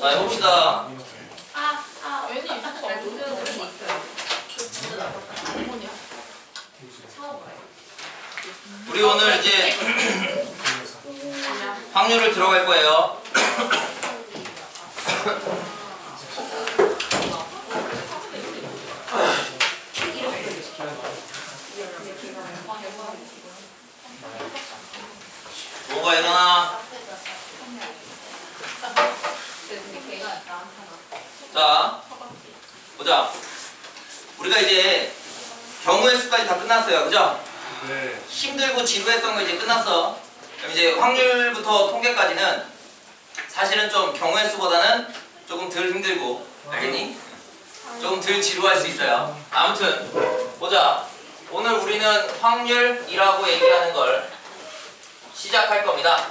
자, 해봅시다. 왠지 우리 오늘 이제 확률을 들어갈 거예요. 뭐가 일어나? 자, 보자. 우리가 이제 경우의 수까지 다 끝났어요. 그죠? 네. 힘들고 지루했던 거 이제 끝났어. 그럼 이제 확률부터 통계까지는 사실은 좀 경우의 수보다는 조금 덜 힘들고, 알겠니? 조금 덜 지루할 수 있어요. 아무튼 보자. 오늘 우리는 확률이라고 얘기하는 걸 시작할 겁니다.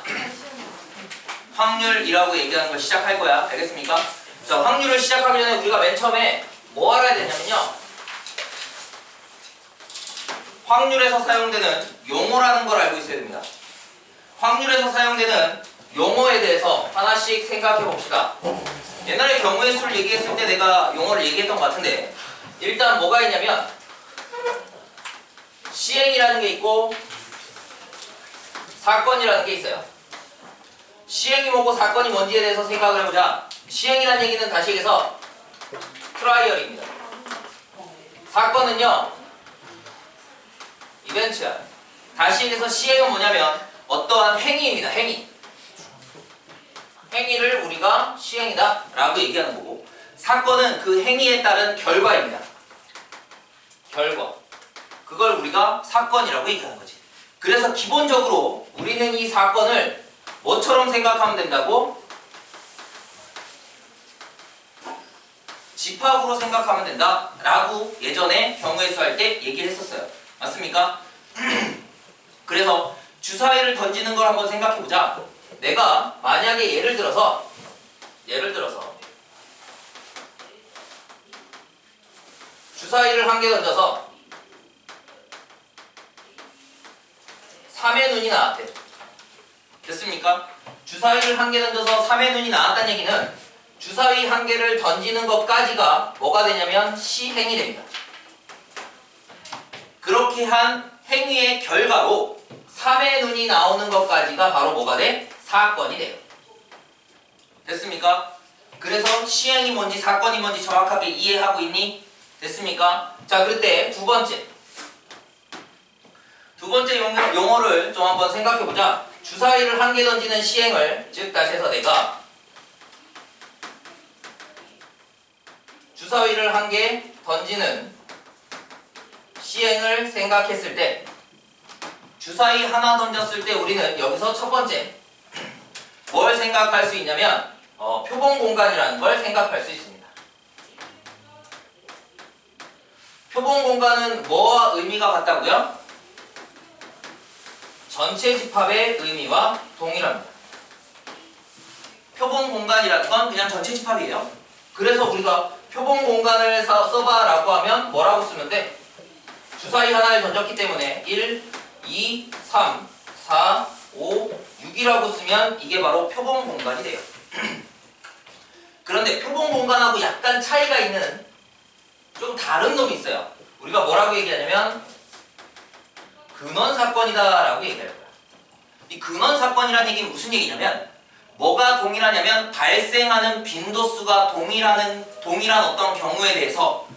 확률이라고 얘기하는 걸 시작할 거야. 알겠습니까? 자, 확률을 시작하기 전에 우리가 맨 처음에 뭐 알아야 되냐면요. 확률에서 사용되는 용어라는 걸 알고 있어야 됩니다. 확률에서 사용되는 용어에 대해서 하나씩 생각해 봅시다. 옛날에 경우의 수를 얘기했을 때 내가 용어를 얘기했던 것 같은데, 일단 뭐가 있냐면 시행이라는 게 있고 사건이라는 게 있어요. 시행이 뭐고 사건이 뭔지에 대해서 생각을 해보자. 시행이라는 얘기는 다시 얘기해서 트라이얼입니다. 사건은요 이벤트야. 다시 얘기해서 시행은 뭐냐면 어떠한 행위입니다. 행위를 우리가 시행이다 라고 얘기하는 거고, 사건은 그 행위에 따른 결과입니다. 결과. 그걸 우리가 사건이라고 얘기하는 거지. 그래서 기본적으로 우리는 이 사건을 뭐처럼 생각하면 된다고? 집합으로 생각하면 된다 라고 예전에 경우의 수 할 때 얘기를 했었어요. 맞습니까? 그래서 주사위를 던지는 걸 한번 생각해 보자. 내가 만약에 예를 들어서 주사위를 한 개 던져서 3의 눈이 나왔대. 됐습니까? 주사위를 한 개 던져서 3의 눈이 나왔다는 얘기는 주사위 한 개를 던지는 것까지가 뭐가 되냐면 시행이 됩니다. 그렇게 한 행위의 결과로 3의 눈이 나오는 것까지가 바로 뭐가 돼? 사건이 돼요. 됐습니까? 그래서 시행이 뭔지 사건이 뭔지 정확하게 이해하고 있니? 됐습니까? 자, 그럴 때 두 번째 용어를 좀 한번 생각해보자. 주사위를 한 개 던지는 시행을, 즉 다시 해서 내가 주사위를 한 개 던지는 시행을 생각했을 때, 주사위 하나 던졌을 때 우리는 여기서 첫 번째 뭘 생각할 수 있냐면 표본 공간이라는 걸 생각할 수 있습니다. 표본 공간은 뭐와 의미가 같다고요? 전체 집합의 의미와 동일합니다. 표본 공간이라는 건 그냥 전체 집합이에요. 그래서 우리가 표본 공간을 써봐 라고 하면 뭐라고 쓰면 돼? 주사위 하나를 던졌기 때문에 1, 2, 3, 4, 5, 6이라고 쓰면 이게 바로 표본 공간이 돼요. 그런데 표본 공간하고 약간 차이가 있는 좀 다른 놈이 있어요. 우리가 뭐라고 얘기하냐면 근원사건이다 라고 얘기할 거야. 이 근원사건이라는 얘기는 무슨 얘기냐면 뭐가 동일하냐면 발생하는 빈도수가 동일한 어떤 경우에 대해서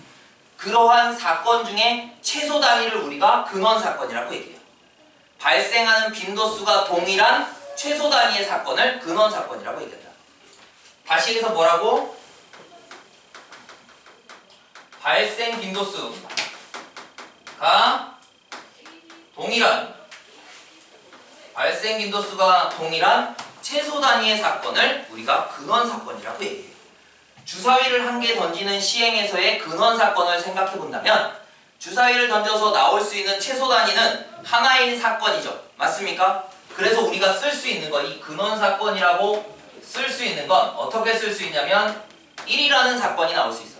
그러한 사건 중에 최소 단위를 우리가 근원사건이라고 얘기해요. 발생하는 빈도수가 동일한 최소 단위의 사건을 근원사건이라고 얘기한다. 다시 얘기해서 뭐라고? 발생 빈도수가 동일한 최소 단위의 사건을 우리가 근원사건이라고 얘기해요. 주사위를 한 개 던지는 시행에서의 근원사건을 생각해 본다면 주사위를 던져서 나올 수 있는 최소 단위는 하나인 사건이죠. 맞습니까? 그래서 우리가 쓸 수 있는 거, 이 근원사건이라고 쓸 수 있는 건 어떻게 쓸 수 있냐면 1이라는 사건이 나올 수 있어.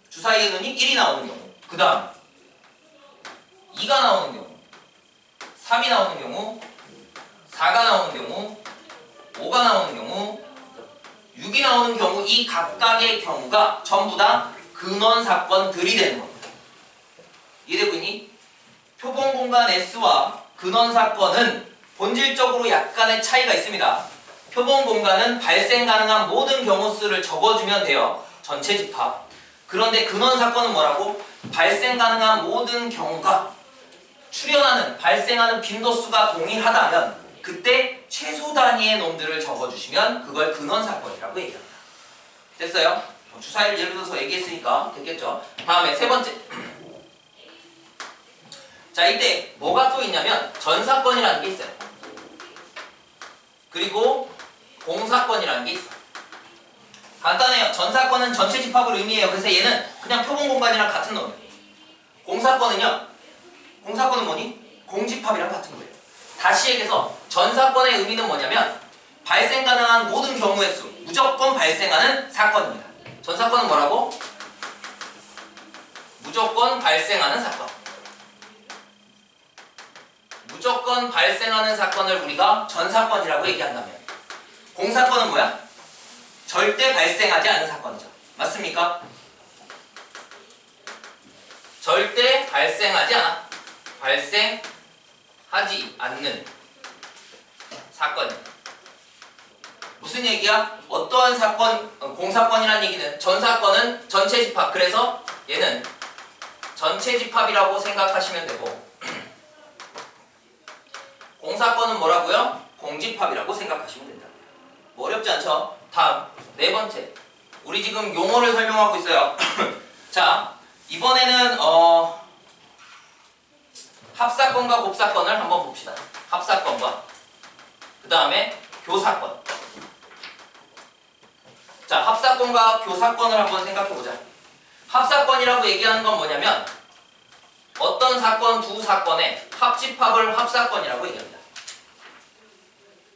주사위의 눈이 1이 나오는 경우, 그 다음 2가 나오는 경우, 3이 나오는 경우, 4가 나오는 경우, 5가 나오는 경우, 6이 나오는 경우 이 각각의 경우가 전부 다 근원 사건들이 되는 겁니다. 이해되고 있니? 표본 공간 S와 근원 사건은 본질적으로 약간의 차이가 있습니다. 표본 공간은 발생 가능한 모든 경우 수를 적어주면 돼요. 전체 집합. 그런데 근원 사건은 뭐라고? 발생 가능한 모든 경우가 출현하는, 발생하는 빈도수가 동일하다면 그때 최소 단위의 놈들을 적어주시면 그걸 근원 사건이라고 얘기합니다. 됐어요? 주사위를 예를 들어서 얘기했으니까 됐겠죠? 다음에 세 번째. 자, 이때 뭐가 또 있냐면 전사건이라는 게 있어요. 그리고 공사건이라는 게 있어요. 간단해요. 전사건은 전체 집합을 의미해요. 그래서 얘는 그냥 표본 공간이랑 같은 놈이에요. 공사건은요? 공사건은 뭐니? 공집합이랑 같은 거예요. 다시 얘기해서 전사건의 의미는 뭐냐면 발생 가능한 모든 경우의 수, 무조건 발생하는 사건입니다. 전사건은 뭐라고? 무조건 발생하는 사건. 무조건 발생하는 사건을 우리가 전사건이라고 얘기한다면 공사건은 뭐야? 절대 발생하지 않는 사건이죠. 맞습니까? 절대 발생하지 않아. 발생하지 않는 사건입니다. 무슨 얘기야? 어떠한 사건, 공사건이라는 얘기는 전사건은 전체 집합. 그래서 얘는 전체 집합이라고 생각하시면 되고 공사건은 뭐라고요? 공집합이라고 생각하시면 된다. 뭐 어렵지 않죠? 다음 네 번째. 우리 지금 용어를 설명하고 있어요. 자, 이번에는 합사건과 곱사건을 한번 봅시다. 합사건과 그 다음에 교사건. 자, 합사건과 교사건을 한번 생각해보자. 합사건이라고 얘기하는 건 뭐냐면 어떤 사건, 두 사건의 합집합을 합사건이라고 얘기합니다.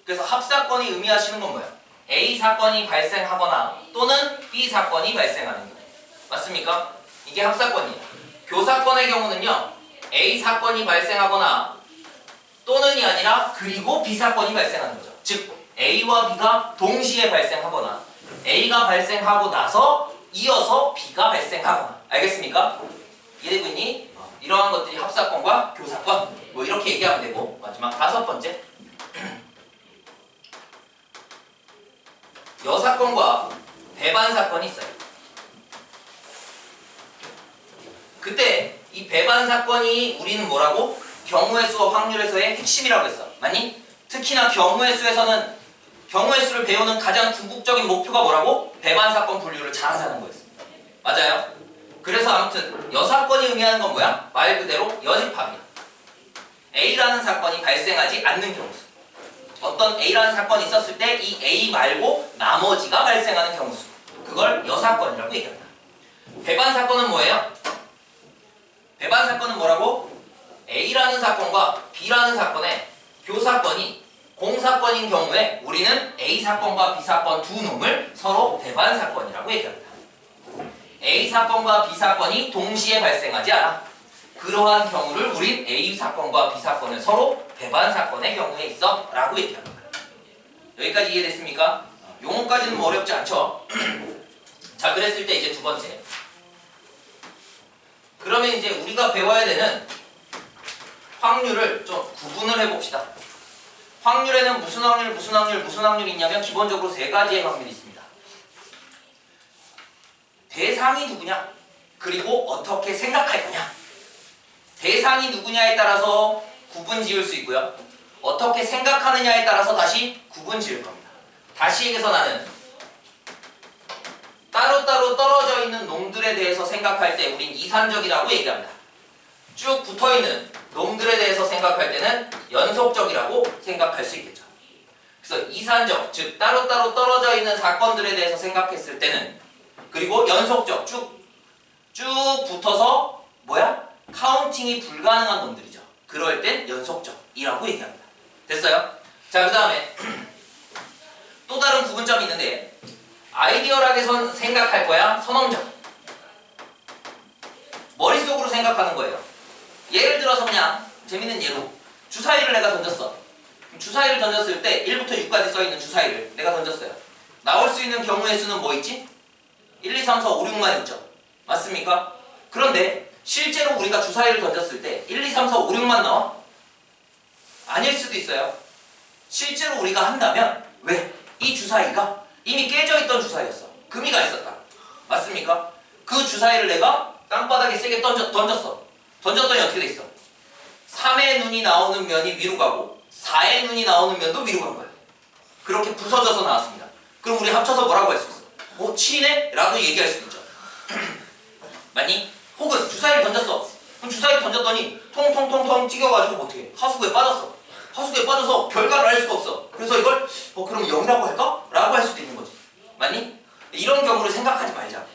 그래서 합사건이 의미하시는 건 뭐예요? A 사건이 발생하거나 또는 B 사건이 발생하는 경우. 맞습니까? 이게 합사건이에요. 교사건의 경우는요, A 사건이 발생하거나 또는이 아니라 그리고 B 사건이 발생하는 거죠. 즉 A와 B가 동시에 발생하거나 A가 발생하고 나서 이어서 B가 발생하거나. 알겠습니까? 이해되고 있니? 이러한 것들이 합사건과 교사건, 뭐 이렇게 얘기하면 되고. 마지막 다섯 번째, 여사건과 배반사건이 있어요. 그때 이 배반사건이 우리는 뭐라고? 경우의 수와 확률의 수의 핵심이라고 했어. 맞니? 특히나 경우의 수에서는 경우의 수를 배우는 가장 궁극적인 목표가 뭐라고? 배반사건 분류를 잘하자는 거였습니다. 맞아요? 그래서 아무튼 여사건이 의미하는 건 뭐야? 말 그대로 여집합이야. A라는 사건이 발생하지 않는 경우 수. 어떤 A라는 사건이 있었을 때 이 A 말고 나머지가 발생하는 경우 수. 그걸 여사건이라고 얘기합니다. 배반사건은 뭐예요? 배반사건은 뭐라고? A라는 사건과 B라는 사건의 교사건이 공사건인 경우에 우리는 A 사건과 B 사건 두 놈을 서로 배반사건이라고 얘기합니다. A 사건과 B 사건이 동시에 발생하지 않아. 그러한 경우를 우린 A 사건과 B 사건을 서로 배반사건의 경우에 있어 라고 얘기합니다. 여기까지 이해됐습니까? 용어까지는 뭐 어렵지 않죠? 자, 그랬을 때 이제 두 번째. 그러면 이제 우리가 배워야 되는 확률을 좀 구분을 해봅시다. 확률에는 무슨 확률, 무슨 확률, 무슨 확률이 있냐면 기본적으로 세 가지의 확률이 있습니다. 대상이 누구냐? 그리고 어떻게 생각할 거냐? 대상이 누구냐에 따라서 구분 지을 수 있고요. 어떻게 생각하느냐에 따라서 다시 구분 지을 겁니다. 다시 얘기해서 나는 따로따로 떨어져 있는 놈들에 대해서 생각할 때 우린 이산적이라고 얘기합니다. 쭉 붙어있는 놈들에 대해서 생각할 때는 연속적이라고 생각할 수 있겠죠. 그래서 이산적, 즉 따로따로 떨어져 있는 사건들에 대해서 생각했을 때는, 그리고 연속적, 쭉 붙어서 뭐야? 카운팅이 불가능한 놈들이죠. 그럴 땐 연속적이라고 얘기합니다. 됐어요? 자, 그 다음에 또 다른 구분점이 있는데, 아이디얼하게 생각할 거야? 선험적. 머릿속으로 생각하는 거예요. 예를 들어서 그냥 재밌는 예로 주사위를 내가 던졌어. 주사위를 던졌을 때 1부터 6까지 써있는 주사위를 내가 던졌어요. 나올 수 있는 경우의 수는 뭐 있지? 1, 2, 3, 4, 5, 6만 있죠. 맞습니까? 그런데 실제로 우리가 주사위를 던졌을 때 1, 2, 3, 4, 5, 6만 나와? 아닐 수도 있어요. 실제로 우리가 한다면 왜? 이 주사위가 이미 깨져있던 주사위였어. 금이가 있었다. 맞습니까? 그 주사위를 내가 땅바닥에 세게 던졌어. 던졌더니 어떻게 돼 있어? 3의 눈이 나오는 면이 위로 가고 4의 눈이 나오는 면도 위로 간 거야. 그렇게 부서져서 나왔습니다. 그럼 우리 합쳐서 뭐라고 할 수 있어? 7이네? 라고 얘기할 수 있죠. 맞니? 혹은 주사위를 던졌어. 그럼 주사위를 던졌더니 통통통통 튀겨가지고 어떻게 해? 하수구에 빠졌어. 하수구에 빠져서 결과를 알 수가 없어. 그래서 이걸 그럼 0이라고 할까? 라고 할 수도 있는 거지. 맞니? 이런 경우를 생각하지 말자.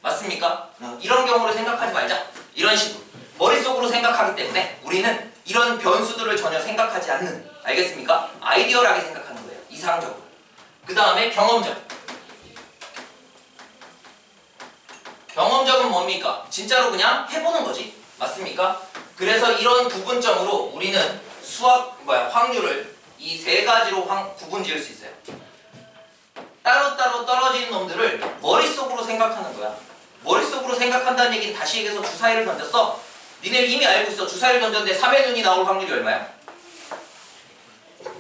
맞습니까? 이런 경우를 생각하지 말자. 이런 식으로 머릿속으로 생각하기 때문에 우리는 이런 변수들을 전혀 생각하지 않는, 알겠습니까? 아이디어하게 생각하는 거예요. 이상적으로. 그 다음에 경험적. 경험적은 뭡니까? 진짜로 그냥 해보는 거지. 맞습니까? 그래서 이런 구분점으로 우리는 확률을 이 세 가지로 구분 지을 수 있어요. 따로따로 떨어지는 놈들을 머릿속으로 생각하는 거야. 머릿속으로 생각한다는 얘기는 다시 얘기해서 주사위를 던졌어. 니네 이미 알고 있어. 주사위를 던졌는데 3의 눈이 나올 확률이 얼마야?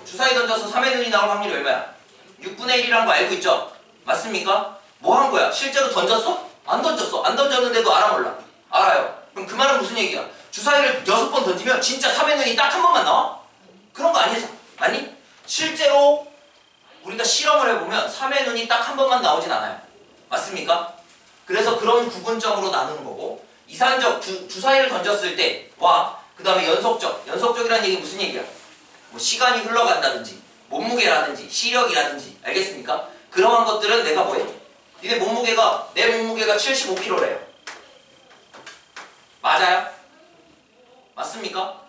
주사위 던져서 3의 눈이 나올 확률이 얼마야? 6분의 1이라는 거 알고 있죠? 맞습니까? 뭐 한 거야? 실제로 던졌어? 안 던졌어. 안 던졌는데도 알아 몰라? 알아요. 그럼 그 말은 무슨 얘기야? 주사위를 6번 던지면 진짜 3의 눈이 딱 한 번만 나와? 그런 거 아니지? 맞니? 실제로 우리가 실험을 해보면 3의 눈이 딱 한 번만 나오진 않아요. 맞습니까? 그래서 그런 구분점으로 나누는 거고, 이산적, 주사위를 던졌을 때와 그 다음에 연속적이라는 얘기 무슨 얘기야? 뭐 시간이 흘러간다든지 몸무게라든지 시력이라든지, 알겠습니까? 그러한 것들은 내가 뭐해? 내 몸무게가 75kg래요. 맞아요? 맞습니까?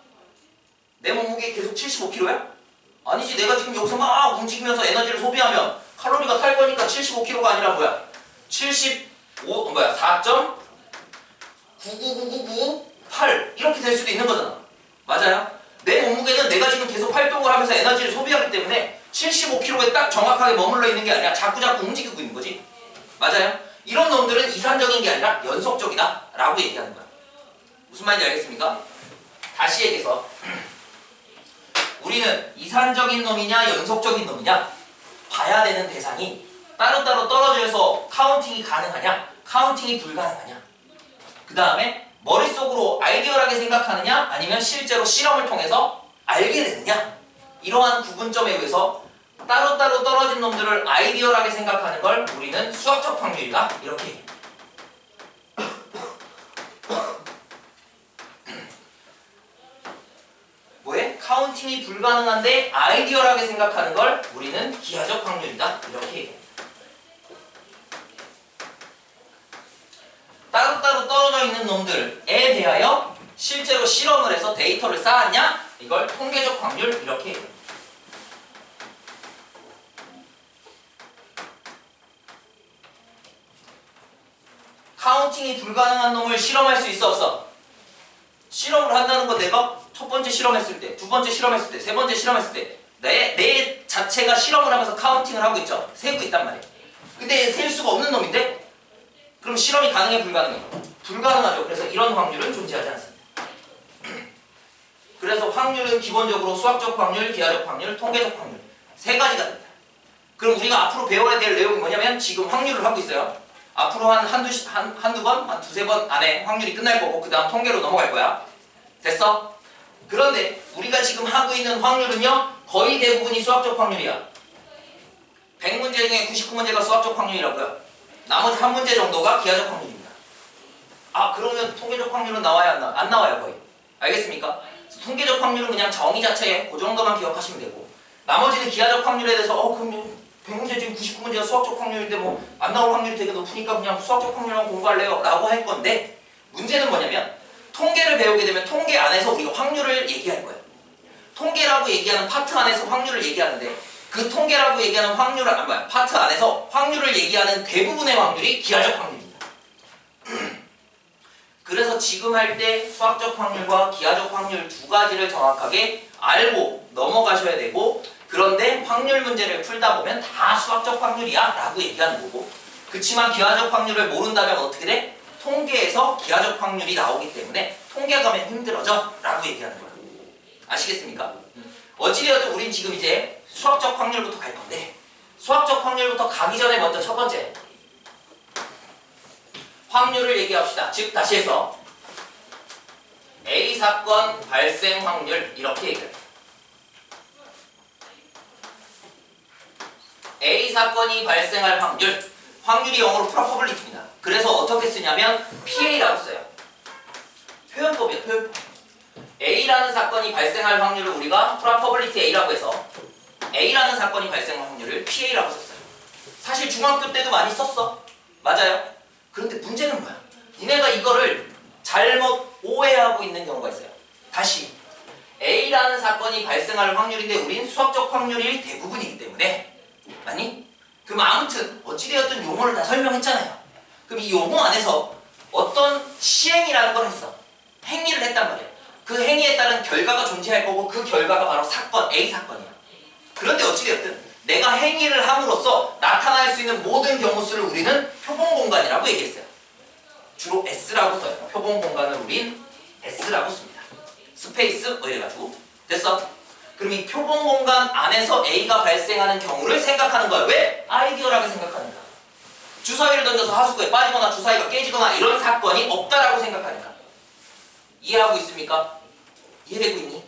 내 몸무게 계속 75kg야? 아니지. 내가 지금 여기서 막 움직이면서 에너지를 소비하면 칼로리가 탈 거니까 75kg가 아니라 뭐야? 4.99998 이렇게 될 수도 있는 거잖아. 맞아요? 내 몸무게는 내가 지금 계속 활동을 하면서 에너지를 소비하기 때문에 75kg에 딱 정확하게 머물러 있는 게 아니라 자꾸자꾸 움직이고 있는 거지. 맞아요? 이런 놈들은 이산적인 게 아니라 연속적이다 라고 얘기하는 거야. 무슨 말인지 알겠습니까? 다시 얘기해서 우리는 이산적인 놈이냐 연속적인 놈이냐 봐야 되는 대상이 따로따로 떨어져서 카운팅이 가능하냐 카운팅이 불가능하냐, 그 다음에 머릿속으로 아이디어하게 생각하느냐 아니면 실제로 실험을 통해서 알게 되느냐, 이러한 구분점에 의해서 따로따로 떨어진 놈들을 아이디어하게 생각하는 걸 우리는 수학적 확률이다 이렇게 얘기합니다. 뭐에? 카운팅이 불가능한데 아이디어하게 생각하는 걸 우리는 기하적 확률이다 이렇게 얘기합니다. 따로따로 떨어져 있는 놈들에 대하여 실제로 실험을 해서 데이터를 쌓았냐? 이걸 통계적 확률 이렇게 얘기합니다. 카운팅이 불가능한 놈을 실험할 수 있어 없어? 실험을 한다는 건 내가 첫 번째 실험했을 때, 두 번째 실험했을 때, 세 번째 실험했을 때 내 자체가 실험을 하면서 카운팅을 하고 있죠. 세고 있단 말이에요. 근데 셀 수가 없는 놈인데 그럼 실험이 가능해 불가능해? 불가능하죠. 그래서 이런 확률은 존재하지 않습니다. 그래서 확률은 기본적으로 수학적 확률, 기하적 확률, 통계적 확률 세 가지가 됩니다. 그럼 우리가 앞으로 배워야 될 내용이 뭐냐면 지금 확률을 하고 있어요. 앞으로 한두 번, 한 두세 번 안에 확률이 끝날 거고 그 다음 통계로 넘어갈 거야. 됐어? 그런데 우리가 지금 하고 있는 확률은요 거의 대부분이 수학적 확률이야. 100문제 중에 99문제가 수학적 확률이라고요. 나머지 한 문제 정도가 기하적 확률입니다. 아 그러면 통계적 확률은 나와야 안 나와요 거의. 알겠습니까? 통계적 확률은 그냥 정의 자체에 그 정도만 기억하시면 되고 나머지는 기하적 확률에 대해서 그럼 100문제 중에 99문제가 수학적 확률인데 뭐 안 나올 확률이 되게 높으니까 그냥 수학적 확률만 공부할래요 라고 할 건데, 문제는 뭐냐면 통계를 배우게 되면 통계 안에서 우리가 확률을 얘기할 거예요. 통계라고 얘기하는 파트 안에서 확률을 얘기하는데 그 통계라고 얘기하는 파트 안에서 확률을 얘기하는 대부분의 확률이 기하적 확률입니다. 그래서 지금 할 때 수학적 확률과 기하적 확률 두 가지를 정확하게 알고 넘어가셔야 되고, 그 그런데 확률 문제를 풀다 보면 다 수학적 확률이야 라고 얘기하는 거고, 그치만 기하적 확률을 모른다면 어떻게 돼? 통계에서 기하적 확률이 나오기 때문에 통계 가면 힘들어져 라고 얘기하는 거야. 아시겠습니까? 어찌되어도 우린 지금 이제 수학적 확률부터 갈 건데, 수학적 확률부터 가기 전에 먼저 첫 번째 확률을 얘기합시다. 즉 다시 해서 A 사건 발생 확률 이렇게 얘기해요. A 사건이 발생할 확률, 확률이 영어로 probability입니다. 그래서 어떻게 쓰냐면 PA라고 써요. 표현법이야, 표현법. A라는 사건이 발생할 확률을 우리가 probability A라고 해서 A라는 사건이 발생할 확률을 PA라고 썼어요. 사실 중학교 때도 많이 썼어. 맞아요. 그런데 문제는 뭐야? 니네가 이거를 잘못 오해하고 있는 경우가 있어요. 다시 A라는 사건이 발생할 확률인데 우린 수학적 확률이 대부분이기 때문에, 아니? 그럼 아무튼 어찌되었든 용어를 다 설명했잖아요. 그럼 이 용어 안에서 어떤 시행이라는 걸 했어. 행위를 했단 말이야. 그 행위에 따른 결과가 존재할 거고 그 결과가 바로 사건, A 사건이야. 그런데 어찌되었든 내가 행위를 함으로써 나타날 수 있는 모든 경우 수를 우리는 표본 공간이라고 얘기했어요. 주로 S라고 써요. 표본 공간을 우린 S라고 씁니다. 스페이스 뭐 이래가지고 됐어? 그럼 이 표본 공간 안에서 A가 발생하는 경우를 생각하는 거야. 왜? 아이디어라고 생각하니까. 주사위를 던져서 하수구에 빠지거나 주사위가 깨지거나 이런 사건이 없다라고 생각하니까. 이해하고 있습니까? 이해되고 있니?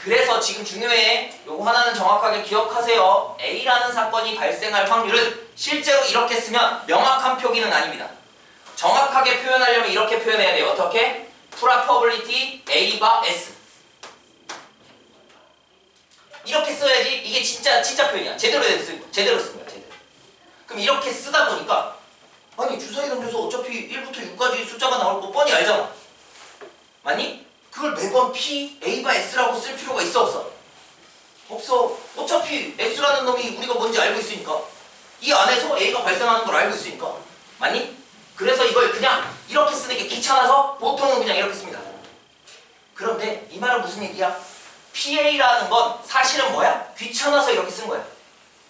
그래서 지금 중요해. 요거 하나는 정확하게 기억하세요. A라는 사건이 발생할 확률은 실제로 이렇게 쓰면 명확한 표기는 아닙니다. 정확하게 표현하려면 이렇게 표현해야 돼요. 어떻게? probability A 바 S. 이렇게 써야지 이게 진짜 표현이야. 제대로 쓴 거야. 제대로. 그럼 이렇게 쓰다 보니까 아니 주사위 던져서 어차피 1부터 6까지 숫자가 나올 거 뻔히 알잖아. 맞니? 그걸 매번 P, A 바 S라고 쓸 필요가 있어 없어? 없어. 어차피 S라는 놈이 우리가 뭔지 알고 있으니까. 이 안에서 A가 발생하는 걸 알고 있으니까. 맞니? 그래서 이걸 그냥 이렇게 쓰는 게 귀찮아서 보통은 그냥 이렇게 씁니다. 그런데 이 말은 무슨 얘기야? PA라는 건 사실은 뭐야? 귀찮아서 이렇게 쓴 거야.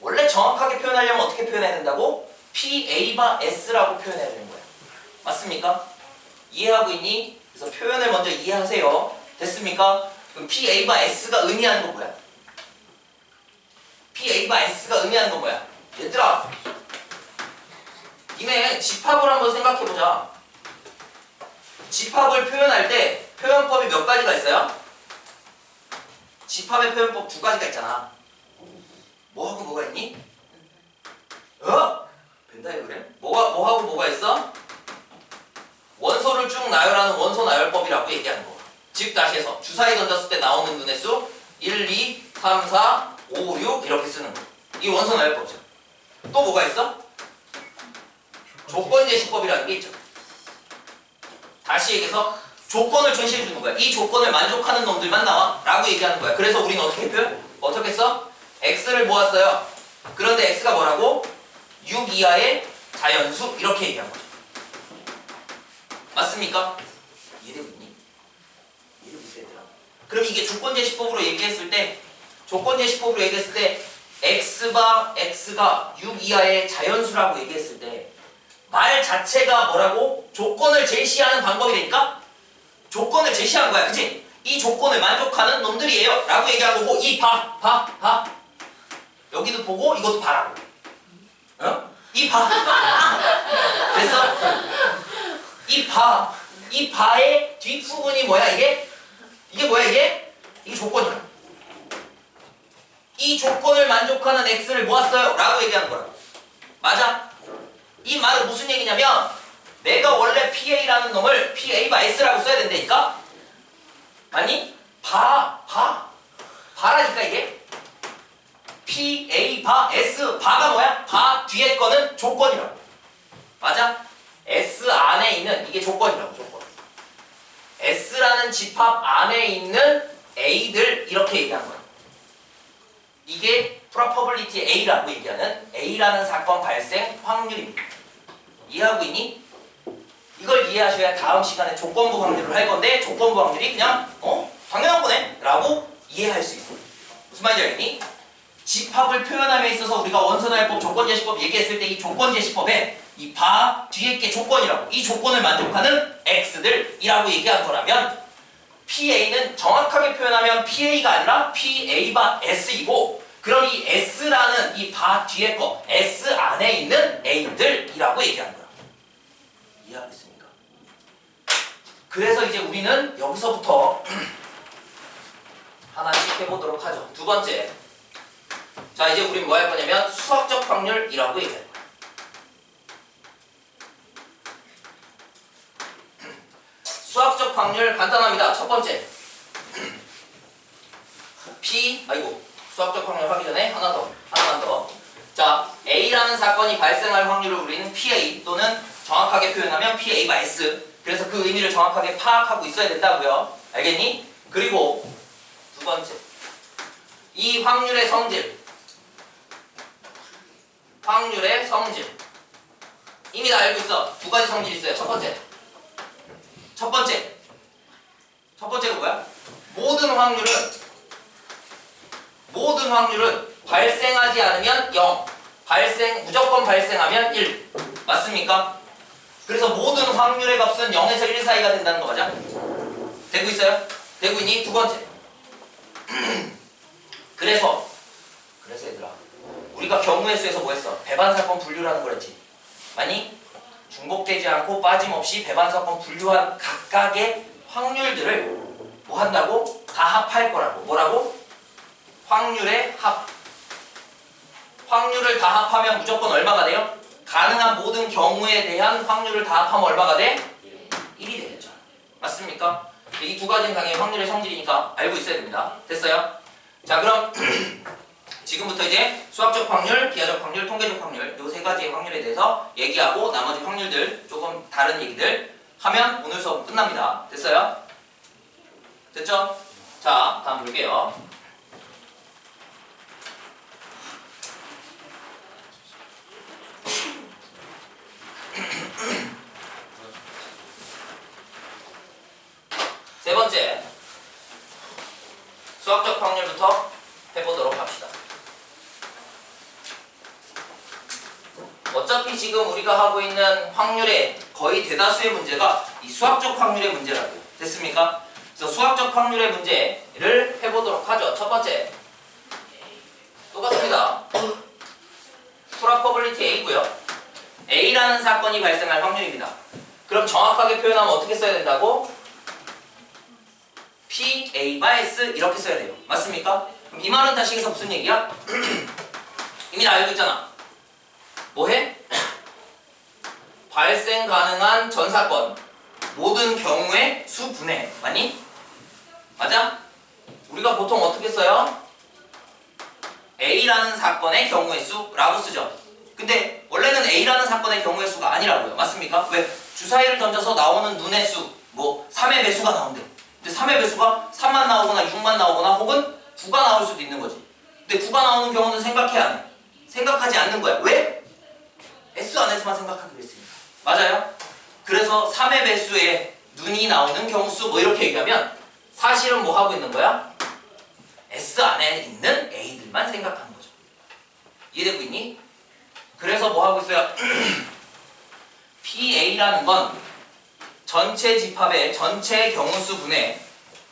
원래 정확하게 표현하려면 어떻게 표현해야 된다고? PA 바 S라고 표현해야 되는 거야. 맞습니까? 이해하고 있니? 그래서 표현을 먼저 이해하세요. 됐습니까? 그럼 PA 바 S가 의미하는 건 뭐야? PA 바 S가 의미하는 건 뭐야? 얘들아, 니네 집합을 한번 생각해보자. 집합을 표현할 때 표현법이 몇 가지가 있어요? 집합의 표현법 두 가지가 있잖아. 뭐하고 뭐가 있니? 어? 벤다이그램? 뭐하고 뭐가 있어? 원소를 쭉 나열하는 원소 나열법이라고 얘기하는 거. 즉 다시 해서 주사위 던졌을 때 나오는 눈의 수 1, 2, 3, 4, 5, 6 이렇게 쓰는 거. 이 원소 나열법이죠. 또 뭐가 있어? 조건 제시법이라는 게 있죠. 다시 얘기해서 조건을 제시해 주는 거야. 이 조건을 만족하는 놈들만 나와 라고 얘기하는 거야. 그래서 우리는 어떻게 표현? 어떻게 써? X를 모았어요. 그런데 X가 뭐라고? 6 이하의 자연수 이렇게 얘기한 거죠. 맞습니까? 이해되고 있니? 이해되고 있어 얘들아? 그럼 이게 조건 제시법으로 얘기했을 때 X가 6 이하의 자연수라고 얘기했을 때 말 자체가 뭐라고? 조건을 제시하는 방법이 되니까 조건을 제시한 거야. 그치? 이 조건을 만족하는 놈들이에요 라고 얘기한 거고, 이 봐 여기도 보고 이것도 봐라고. 어? 이 봐 됐어? 이 바의 뒷부분이 뭐야 이게? 이게 뭐야 이게? 이게 조건이야. 이 조건을 만족하는 X를 모았어요 라고 얘기하는 거야. 맞아? 이 말은 무슨 얘기냐면 내가 원래 PA라는 놈을 PA 바 S라고 써야 된다니까? 아니? 봐라니까 이게? PA 바 S 바가 뭐야? 바 뒤에 거는 조건이라고. 맞아? S 안에 있는 이게 조건이라고. 조건. S라는 집합 안에 있는 A들 이렇게 얘기한 거야. 이게 probability A라고 얘기하는 A라는 사건 발생 확률입니다. 이해하고 있니? 이걸 이해하셔야 다음 시간에 조건부 확률을 할 건데, 조건부 확률이 그냥 당연한 거네 라고 이해할 수 있어요. 무슨 말인지 알겠니? 집합을 표현함에 있어서 우리가 원선화해법, 조건제시법 얘기했을 때 이 조건제시법에 이 바 뒤에 게 조건이라고, 이 조건을 만족하는 x들이라고 얘기한 거라면 PA는 정확하게 표현하면 PA가 아니라 PA 바 S이고, 그럼 이 S라는 이 바 뒤에 거 S 안에 있는 A들이라고 얘기하는 거야. 이해하겠습니까? 그래서 이제 우리는 여기서부터 하나씩 해보도록 하죠. 두 번째, 자 이제 우린 뭐 할 거냐면 수학적 확률이라고 얘기할 거야. 수학적 확률 간단합니다. 첫 번째 수학적 확률 하기 전에 하나만 더. 자, A라는 사건이 발생할 확률을 우리는 PA 또는 정확하게 표현하면 PA 바 S. 그래서 그 의미를 정확하게 파악하고 있어야 된다고요. 알겠니? 그리고 두 번째, 이 확률의 성질. 이미 다 알고 있어. 두 가지 성질이 있어요. 첫 번째가 뭐야? 모든 확률은 발생하지 않으면 0, 무조건 발생하면 1. 맞습니까? 그래서 모든 확률의 값은 0에서 1 사이가 된다는 거 맞아? 되고 있어요? 되고 있니? 두 번째. 그래서 얘들아, 우리가 경우의 수에서 뭐 했어? 배반사건 분류라는 걸 했지. 맞니? 중복되지 않고 빠짐없이 배반사건 분류한 각각의 확률들을 뭐 한다고? 다 합할 거라고. 뭐라고? 확률의 합. 확률을 다 합하면 무조건 얼마가 돼요? 가능한 모든 경우에 대한 확률을 다 합하면 얼마가 돼? 1이 되겠죠. 맞습니까? 이 두 가지는 당연히 확률의 성질이니까 알고 있어야 됩니다. 됐어요? 자, 그럼 지금부터 이제 수학적 확률, 기하적 확률, 통계적 확률 이 세 가지의 확률에 대해서 얘기하고 나머지 확률들 조금 다른 얘기들 하면 오늘 수업 끝납니다. 됐어요? 됐죠? 자, 다음 볼게요. 세 번째, 수학적 확률부터 해보도록 합시다. 어차피 지금 우리가 하고 있는 확률의 거의 대다수의 문제가 이 수학적 확률의 문제라고요. 됐습니까? 그래서 수학적 확률의 문제를 해보도록 하죠. 첫 번째, 똑같습니다. 프로버빌리티 A고요. A라는 사건이 발생할 확률입니다. 그럼 정확하게 표현하면 어떻게 써야 된다고? PA 바 S 이렇게 써야 돼요. 맞습니까? 그럼 이 말은 다시 해서 무슨 얘기야? 이미 다 알고 있잖아. 뭐해? 발생 가능한 전 사건 모든 경우의 수분해. 맞니? 맞아? 우리가 보통 어떻게 써요? A라는 사건의 경우의 수라고 쓰죠. 근데 원래는 A라는 사건의 경우의 수가 아니라고요. 맞습니까? 왜? 주사위를 던져서 나오는 눈의 수, 뭐 3의 배수가 나온대. 근데 3의 배수가 3만 나오거나 6만 나오거나 혹은 9가 나올 수도 있는 거지. 근데 9가 나오는 경우는 생각해야 안 해. 생각하지 않는 거야. 왜? S 안에서만 생각하기로 했으니까. 맞아요? 그래서 3의 배수에 눈이 나오는 경우수 뭐 이렇게 얘기하면 사실은 뭐 하고 있는 거야? S 안에 있는 A들만 생각하는 거죠. 이해되고 있니? 그래서 뭐 하고 있어요? PA라는 건 전체 집합의 전체 경우수 분의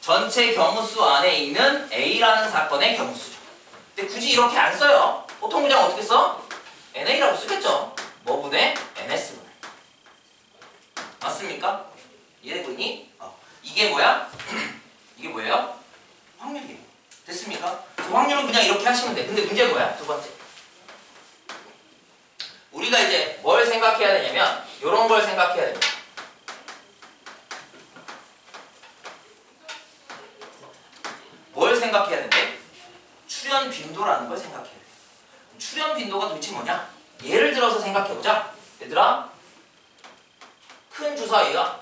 전체 경우수 안에 있는 A라는 사건의 경우수죠. 근데 굳이 이렇게 안 써요. 보통 그냥 어떻게 써? NA라고 쓰겠죠. 뭐 분의 NS 분의. 맞습니까? 이해되고 있니? 이게 뭐야? 이게 뭐예요? 확률이에요. 됐습니까? 확률은 그냥 이렇게 하시면 돼. 근데 문제는 뭐야? 두 번째. 우리가 이제 뭘 생각해야 되냐면 이런 걸 생각해야 됩니다. 뭘 생각해야 되는데? 출현 빈도라는 걸 생각해야 돼. 출현 빈도가 도대체 뭐냐? 예를 들어서 생각해보자. 얘들아, 큰 주사위와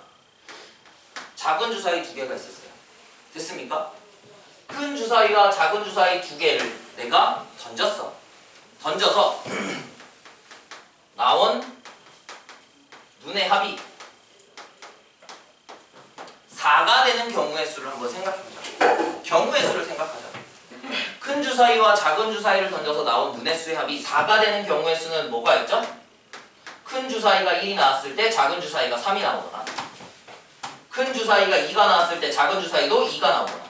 작은 주사위 두 개가 있었어요. 됐습니까? 큰 주사위와 작은 주사위 두 개를 내가 던졌어. 던져서 나온 눈의 합이 4가 되는 경우의 수를 한번 생각해보자. 경우의 수를 생각하자. 큰 주사위 주사위와 작은 주사위를 던져서 나온 눈의 수의 합이 4가 되는 경우의 수는 뭐가 있죠? 큰 주사위가 1이 나왔을 때 작은 주사위가 3이 나오거나, 큰 주사위가 2가 나왔을 때 작은 주사위도 2가 나오거나,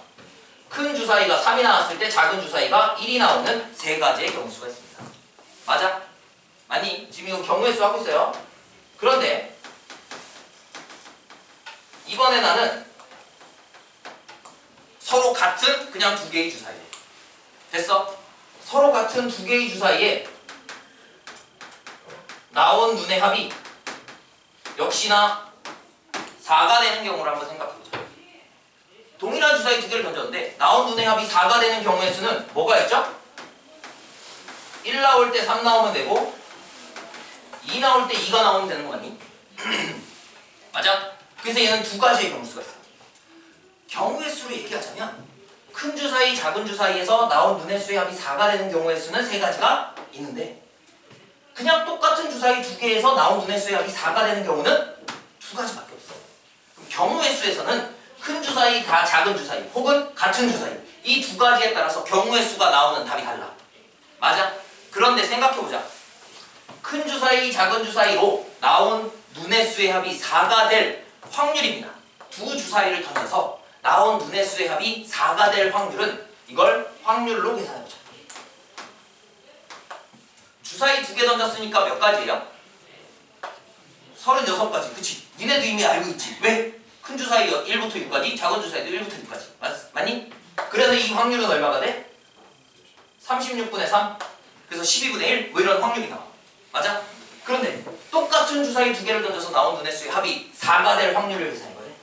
큰 주사위가 3이 나왔을 때 작은 주사위가 1이 나오는 세 가지의 경우수가 있습니다. 맞아? 맞니? 지금 이거 경우의 수 하고 있어요. 그런데 이번에 나는 서로 같은 그냥 두 개의 주사위. 됐어? 서로 같은 두 개의 주사위에 나온 눈의 합이 역시나 4가 되는 경우를 한번 생각해보자. 동일한 주사위 두 개를 던졌는데 나온 눈의 합이 4가 되는 경우의 수는 뭐가 있죠? 1 나올 때 3 나오면 되고 2 나올 때 2가 나오면 되는 거 아니? 맞아? 그래서 얘는 두 가지의 경우수가 있어. 경우의 수로 얘기하자면 큰 주사위, 작은 주사위에서 나온 눈의 수의 합이 4가 되는 경우의 수는 세 가지가 있는데 그냥 똑같은 주사위 두 개에서 나온 눈의 수의 합이 4가 되는 경우는 두 가지밖에 없어. 그럼 경우의 수에서는 큰 주사위, 다 작은 주사위 혹은 같은 주사위 이 두 가지에 따라서 경우의 수가 나오는 답이 달라. 맞아? 그런데 생각해보자. 큰 주사위, 작은 주사위로 나온 눈의 수의 합이 4가 될 확률입니다. 두 주사위를 던져서 나온 눈의 수의 합이 4가 될 확률은 이걸 확률로 계산해보자. 주사위 두 개 던졌으니까 몇 가지예요? 36가지. 그치? 니네도 이미 알고 있지. 왜? 큰 주사위 1부터 6까지, 작은 주사위도 1부터 6까지. 맞니? 그래서 이 확률은 얼마가 돼? 36분의 3. 그래서 12분의 1. 뭐 이런 확률이 나와. 맞아? 그런데 똑같은 주사위 두 개를 던져서 나온 눈의 수의 합이 4가 될 확률을 계산해봐야 돼.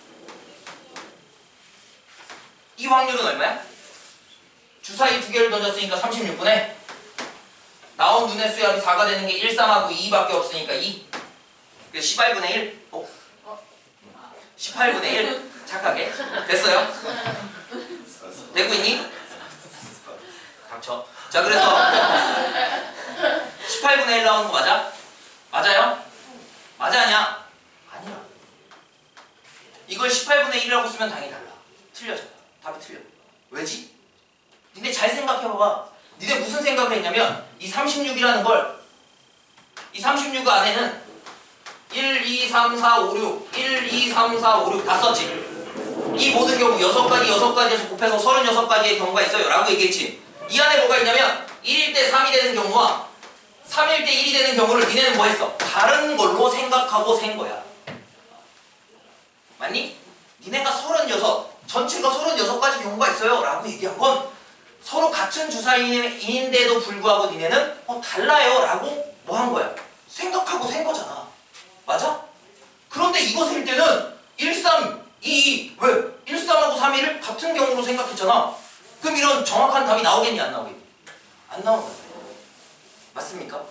이 확률은 얼마야? 주사위 두 개를 던졌으니까 36분에 나온 눈의 수의 합이 4가 되는 게 1, 3하고 2밖에 없으니까 2. 그래서 18분의 1. 18분의 1. 착하게. 됐어요? 되고 있니? 닥쳐. 자, 그래서 18분의 1 나오는 거 맞아? 맞아요? 맞아, 아니야? 아니야. 이걸 18분의 1이라고 쓰면 당연히 달라. 틀려져. 답이 틀려. 왜지? 니네 잘 생각해봐봐. 니네 무슨 생각을 했냐면 이 36이라는 걸, 이 36 안에는 1, 2, 3, 4, 5, 6 1, 2, 3, 4, 5, 6 다 썼지. 이 모든 경우 6가지에서 곱해서 36가지의 경우가 있어요 라고 얘기했지. 이 안에 뭐가 있냐면 1일 때 3이 되는 경우와 3일 때 1이 되는 경우를 니네는 뭐 했어? 다른 걸로 생각하고 센 거야. 맞니? 니네가 36, 전체가 36가지 경우가 있어요 라고 얘기한 건 서로 같은 주사위인데도 불구하고 니네는 달라요 라고 뭐 한 거야? 생각하고 센 거잖아. 맞아? 그런데 이거 셀 때는 1, 3, 2, 왜? 1, 3하고 3, 1을 같은 경우로 생각했잖아. 그럼 이런 정확한 답이 나오겠니? 안 나오겠니? 안 나오는 거야. 맞습니까?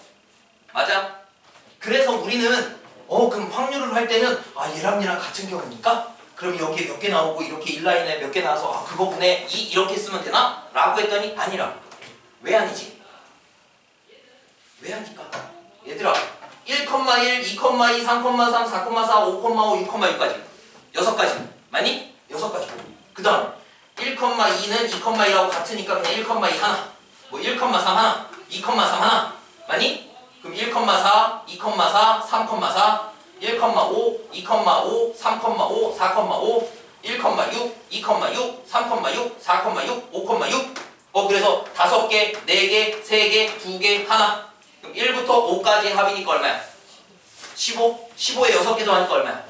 맞아? 그래서 우리는 그럼 확률을 할 때는 얘랑 얘랑 같은 경우니까 그럼 여기에 몇 개 나오고 이렇게 1라인에 몇 개 나와서 그거분의 2 이렇게 쓰면 되나? 라고 했더니 아니라. 왜 아니지? 왜 아닐까? 얘들아 1,1, 2,2, 3,3, 4,4, 5,5, 6,6까지 6가지 맞니? 6가지. 그 다음 1,2는 2,2하고 같으니까 그냥 1,2 하나, 뭐 1,3 하나, 2,3 하나 맞니? 그럼 1,4, 2,4, 3,4, 1,5, 2,5, 3,5, 4,5, 1,6, 2,6, 3,6, 4,6, 5,6 그래서 5개, 4개, 3개, 2개, 하나. 그럼 1부터 5까지 합이니까 얼마야? 15? 15에 6개 더하니까 얼마야?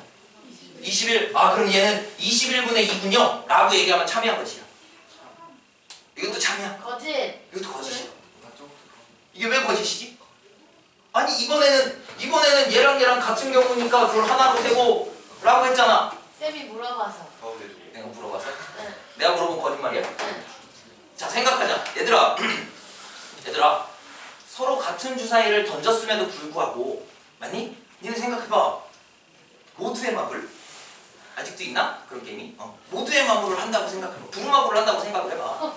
21. 그럼 얘는 21분의 2군요 라고 얘기하면 참이야 거짓이야? 이것도 참이야? 거짓. 이것도 거짓이야. 이게 왜 거짓이지? 아니 이번에는 얘랑 얘랑 같은 경우니까 그걸 하나로 세고 라고 했잖아. 쌤이 물어봐서. 내가 물어봐서? 응. 내가 물어본 거짓말이야? 응. 자 생각하자. 얘들아 서로 같은 주사위를 던졌음에도 불구하고 맞니? 니네 생각해봐. 모두의 마블 아직도 있나? 그런 게임이? 모두의 마블을 한다고 생각해봐. 부루마블을 한다고 생각을 해봐.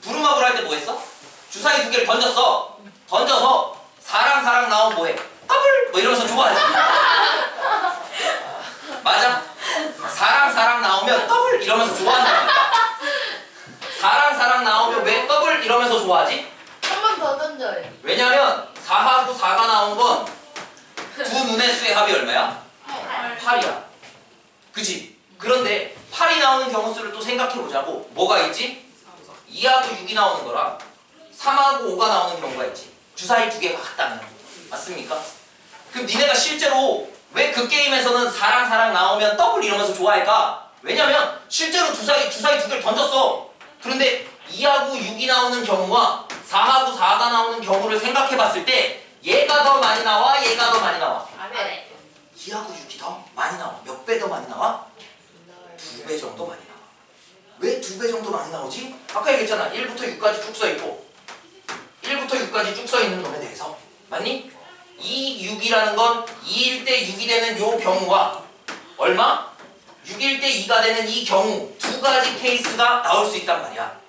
부루마블 할 때 뭐 했어? 주사위 두 개를 던졌어. 던져서 사랑 나오면 뭐해? 더블! 뭐 이러면서 좋아하지. 맞아? 사랑 나오면 더블! 이러면서 좋아한단 말이야. 사랑 나오면 왜 더블! 더블 이러면서 좋아하지? 한 번 더 던져요. 왜냐면 4하고 4가 나온 건 두 눈의 수의 합이 얼마야? 8이야. 그치? 그런데 8이 나오는 경우 수를 또 생각해보자고. 뭐가 있지? 2하고 6이 나오는 거랑 3하고 5가 나오는 경우가 있지. 주사위 두 개가 같다면. 맞습니까? 그럼 니네가 실제로 왜 그 게임에서는 4랑 4랑 나오면 더블 이러면서 좋아할까? 왜냐면 실제로 주사위 두 개를 던졌어. 그런데 2하고 6이 나오는 경우와 4하고 4가 나오는 경우를 생각해봤을 때 얘가 더 많이 나와? 얘가 더 많이 나와? 아래. 2하고 6이 더 많이 나와. 몇 배 더 많이 나와? 2배 정도 많이 나와. 왜 2배 정도 많이 나오지? 아까 얘기했잖아. 1부터 6까지 쭉 써있고 1부터 6까지 쭉 써있는 놈에 대해서. 맞니? 2, 6이라는 건 2일 때 6이 되는 요 경우와 얼마? 6일 때 2가 되는 이 경우 두 가지 케이스가 나올 수 있단 말이야.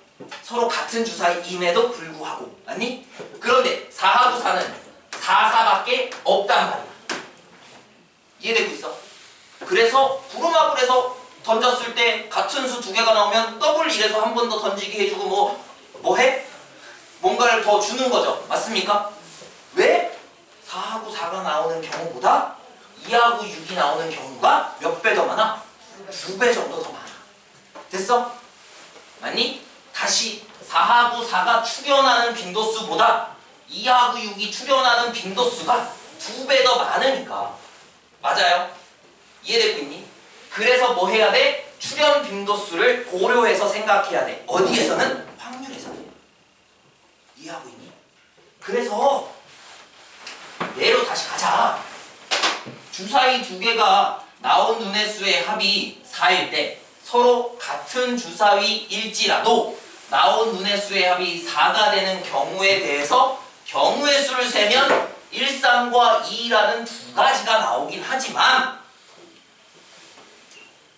서로 같은 주사임에도 불구하고. 맞니? 그런데 4하고 4는 4, 4밖에 없단 말이야. 이해되고 있어? 그래서 부루마블에서 던졌을 때 같은 수 두 개가 나오면 더블 1에서 한 번 더 던지게 해주고 뭐 해? 뭔가를 더 주는 거죠. 맞습니까? 왜? 4하고 4가 나오는 경우보다 2하고 6이 나오는 경우가 몇 배 더 많아? 2배 정도 더 많아. 됐어? 맞니? 다시 4하고 4가 출현하는 빈도수보다 2하고 6이 출현하는 빈도수가 2배 더 많으니까. 맞아요? 이해되고 있니? 그래서 뭐 해야 돼? 출현 빈도수를 고려해서 생각해야 돼. 어디에서는? 확률에서는. 이해하고 있니? 그래서 예로 다시 가자. 주사위 두 개가 나온 눈의 수의 합이 4일 때 서로 같은 주사위일지라도 나온 눈의 수의 합이 4가 되는 경우에 대해서 경우의 수를 세면 1, 3과 2라는 두 가지가 나오긴 하지만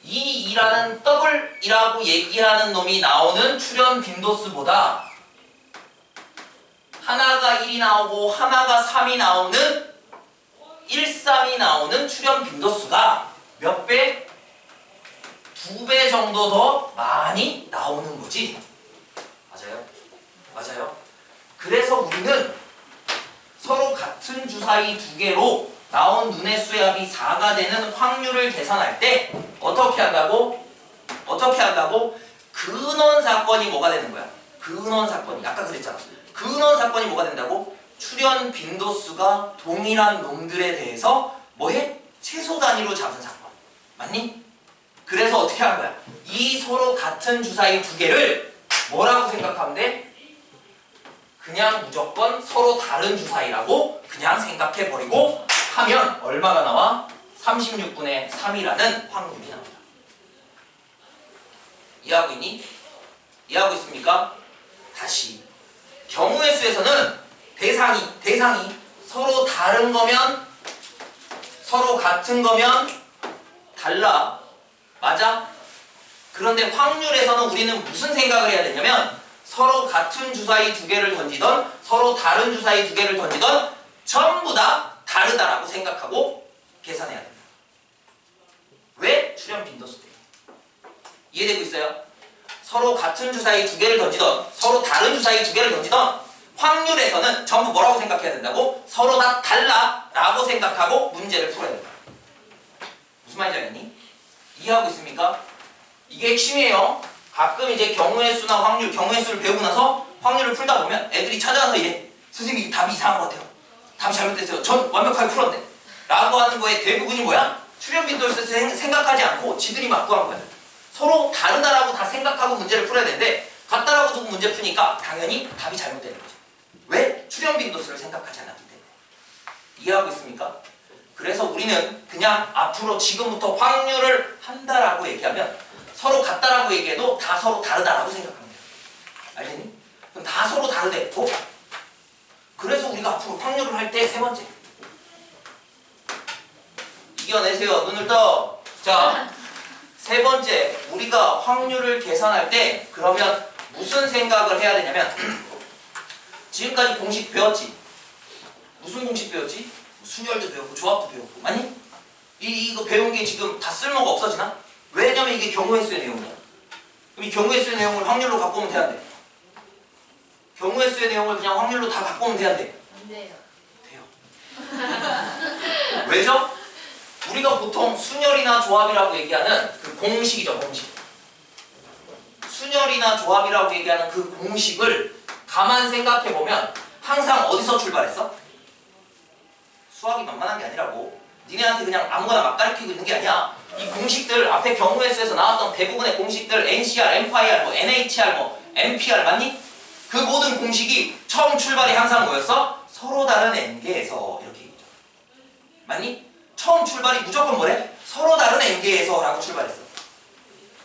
이 2라는 더블이라고 얘기하는 놈이 나오는 출현 빈도수보다 하나가 1이 나오고 하나가 3이 나오는 1, 3이 나오는 출현 빈도수가 몇 배? 2배 정도 더 많이 나오는 거지. 맞아요? 맞아요? 그래서 우리는 서로 같은 주사위 두 개로 나온 눈의 수의 합이 4가 되는 확률을 계산할 때 어떻게 한다고? 어떻게 한다고? 근원 사건이 뭐가 되는 거야? 근원 사건이 아까 그랬잖아. 근원 사건이 뭐가 된다고? 출현 빈도수가 동일한 놈들에 대해서 뭐해? 최소 단위로 잡은 사건. 맞니? 그래서 어떻게 하는 거야? 이 서로 같은 주사위 두 개를 뭐라고 생각하면 돼? 그냥 무조건 서로 다른 주사위라고 그냥 생각해버리고 하면 얼마가 나와? 36분의 3이라는 확률이 나온다. 이해하고 있니? 이해하고 있습니까? 다시 경우의 수에서는 대상이 서로 다른 거면 서로 같은 거면 달라. 맞아? 그런데 확률에서는 우리는 무슨 생각을 해야 되냐면 서로 같은 주사위 두 개를 던지던 서로 다른 주사위 두 개를 던지던 전부 다 다르다라고 생각하고 계산해야 됩니다. 왜? 출현 빈도수 때문에. 이해되고 있어요? 서로 같은 주사위 두 개를 던지던 서로 다른 주사위 두 개를 던지던 확률에서는 전부 뭐라고 생각해야 된다고? 서로 다 달라 라고 생각하고 문제를 풀어야 된다. 무슨 말인지 알겠니? 이해하고 있습니까? 이게 핵심이에요. 가끔 이제 경우의 수나 확률, 경우의 수를 배우고 나서 확률을 풀다 보면 애들이 찾아와서 이래. 선생님, 이 답이 이상한 것 같아요. 답이 잘못됐어요. 전 완벽하게 풀었네. 라고 하는 거에 대부분이 뭐야? 출현 빈도수에서 생각하지 않고 지들이 막 구한 거야. 서로 다르다라고 다 생각하고 문제를 풀어야 되는데 같다라고 두고 문제 푸니까 당연히 답이 잘못되는 거죠. 왜? 출현 빈도수를 생각하지 않았기 때문에. 이해하고 있습니까? 그래서 우리는 그냥 앞으로 지금부터 확률을 한다라고 얘기하면 서로 같다라고 얘기해도 다 서로 다르다라고 생각하면 돼요. 알겠니? 그럼 다 서로 다르대. 그래서 우리가 앞으로 확률을 할 때 세 번째 이겨내세요. 눈을 떠. 자, 세 번째 우리가 확률을 계산할 때 그러면 무슨 생각을 해야 되냐면 지금까지 공식 배웠지? 무슨 공식 배웠지? 순열도 배웠고 조합도 배웠고 맞니? 이거 배운 게 지금 다 쓸모가 없어지나? 왜냐면 이게 경우의 수의 내용이야. 그럼 이 경우의 수의 내용을 확률로 갖고 오면 돼야 돼. 경우의 수의 내용을 그냥 확률로 다 바꾸면 돼야 돼? 안 돼요. 돼요. 왜죠? 우리가 보통 순열이나 조합이라고 얘기하는 그 공식이죠, 공식. 순열이나 조합이라고 얘기하는 그 공식을 가만 생각해보면 항상 어디서 출발했어? 수학이 만만한 게 아니라고. 니네한테 그냥 아무거나 막 가르치고 있는 게 아니야. 이 공식들 앞에 경우의 수에서 나왔던 대부분의 공식들 NCR, MPIR, 뭐 NHR, 뭐 MPR 맞니? 그 모든 공식이 처음 출발이 항상 뭐였어? 서로 다른 n개에서 이렇게 얘기죠. 맞니? 처음 출발이 무조건 뭐래? 서로 다른 n개에서 라고 출발했어.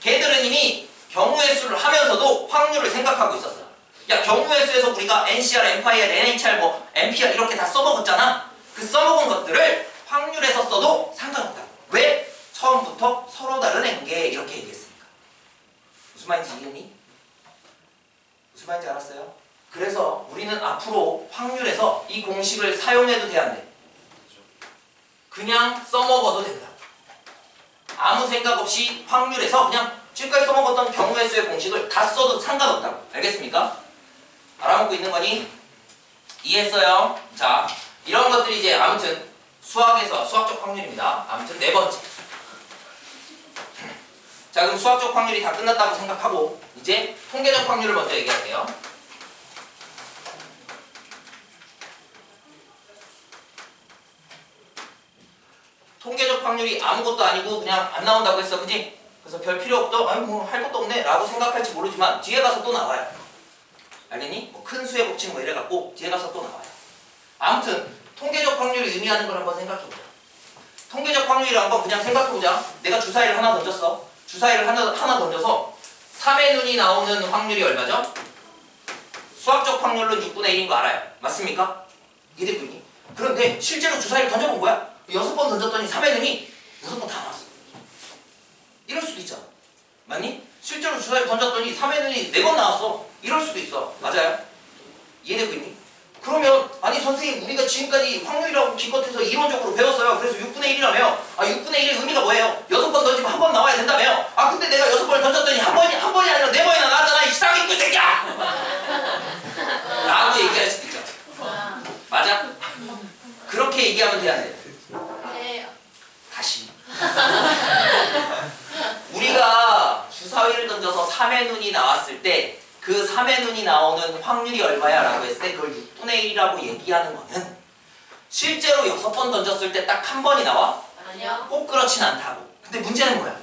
걔들은 이미 경우의 수를 하면서도 확률을 생각하고 있었어. 야, 경우의 수에서 우리가 NCR, MPIR, NHR, 뭐 MPR 이렇게 다 써먹었잖아. 그 써먹은 것들을 확률에서 써도 상관없다. 왜? 처음부터 서로 다른 n개 이렇게 얘기했으니까. 무슨 말인지 이해했니? 무슨 말인지 알았어요? 그래서 우리는 앞으로 확률에서 이 공식을 사용해도 돼, 안 돼? 그냥 써먹어도 된다. 아무 생각 없이 확률에서 그냥 지금까지 써먹었던 경우의 수의 공식을 다 써도 상관없다고. 알겠습니까? 알아먹고 있는 거니? 이해했어요? 자, 이런 것들이 이제 아무튼 수학에서 수학적 확률입니다. 아무튼 네 번째. 자, 그럼 수학적 확률이 다 끝났다고 생각하고 이제 통계적 확률을 먼저 얘기할게요. 통계적 확률이 아무것도 아니고 그냥 안 나온다고 했어, 그지? 그래서 별 필요 없다, 아니 뭐 할 것도 없네 라고 생각할지 모르지만 뒤에 가서 또 나와요. 알겠니? 뭐 큰 수의 법칙 뭐 이래갖고 뒤에 가서 또 나와요. 아무튼 통계적 확률이 의미하는 걸 한번 생각해보자. 통계적 확률이란 건 그냥 생각해보자. 내가 주사위를 하나 던졌어. 주사위를 하나 던져서 3의 눈이 나오는 확률이 얼마죠? 수학적 확률로는 6분의 1인 거 알아요. 맞습니까? 이해되고 있니? 그런데 실제로 주사위를 던져본 거야. 6번 던졌더니 3의 눈이 6번 다 나왔어. 이럴 수도 있잖아. 맞니? 실제로 주사위를 던졌더니 3의 눈이 4번 나왔어. 이럴 수도 있어. 맞아요? 이해되고 있니? 그러면 아니 선생님 우리가 지금까지 확률이라고 기껏해서 이론적으로 배웠어요. 그래서 6분의 1이라며. 아 6분의 1의 의미가 뭐예요? 6번 던지면 1번 나와야 된다며. 아 근데 내가 6번을 던졌더니 한 번이 아니라 4번이나 나왔잖아. 이 사기꾼 새끼야! 라고 얘기할 수도 있잖아. 맞아? 그렇게 얘기하면 돼, 안 돼? 돼요. 다시. 우리가 주사위를 던져서 3의 눈이 나왔을 때 그 3의 눈이 나오는 확률이 얼마야? 라고 했을 때 그걸 6분의 1이라고 얘기하는 거는 실제로 6번 던졌을 때 딱 한 번이 나와? 아니요. 꼭 그렇진 않다고. 근데 문제는 뭐야?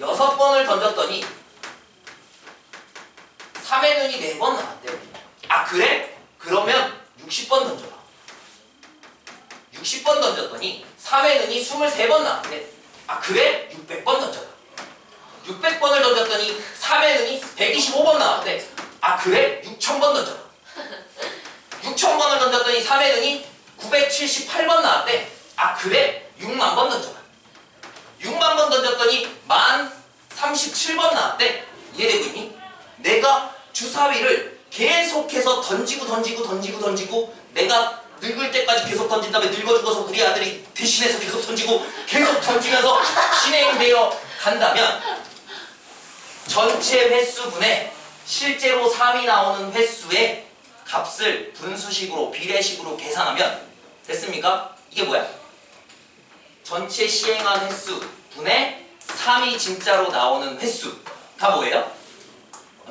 6번을 던졌더니 3의 눈이 4번 나왔대요. 아 그래? 그러면 60번 던져봐. 60번 던졌더니 3의 눈이 23번 나왔대. 아 그래? 600번 던져봐. 600번을 던졌더니 3의 눈이 125번 나왔대. 아 그래? 6000번 던져봐. 6000번을 던졌더니 3의 눈이 978번 나왔대. 아 그래? 6만 번 던져봐. 6만 번 던졌더니 1037번 나왔대. 이해되고 있니? 내가 주사위를 계속해서 던지고 내가 늙을 때까지 계속 던진 다음에 늙어 죽어서 우리 아들이 대신해서 계속 던지고 계속 던지면서 진행되어 간다면 전체 횟수분의 실제로 3이 나오는 횟수의 값을 분수식으로 비례식으로 계산하면 됐습니까? 이게 뭐야? 전체 시행한 횟수 분의 3이 진짜로 나오는 횟수 다 뭐예요?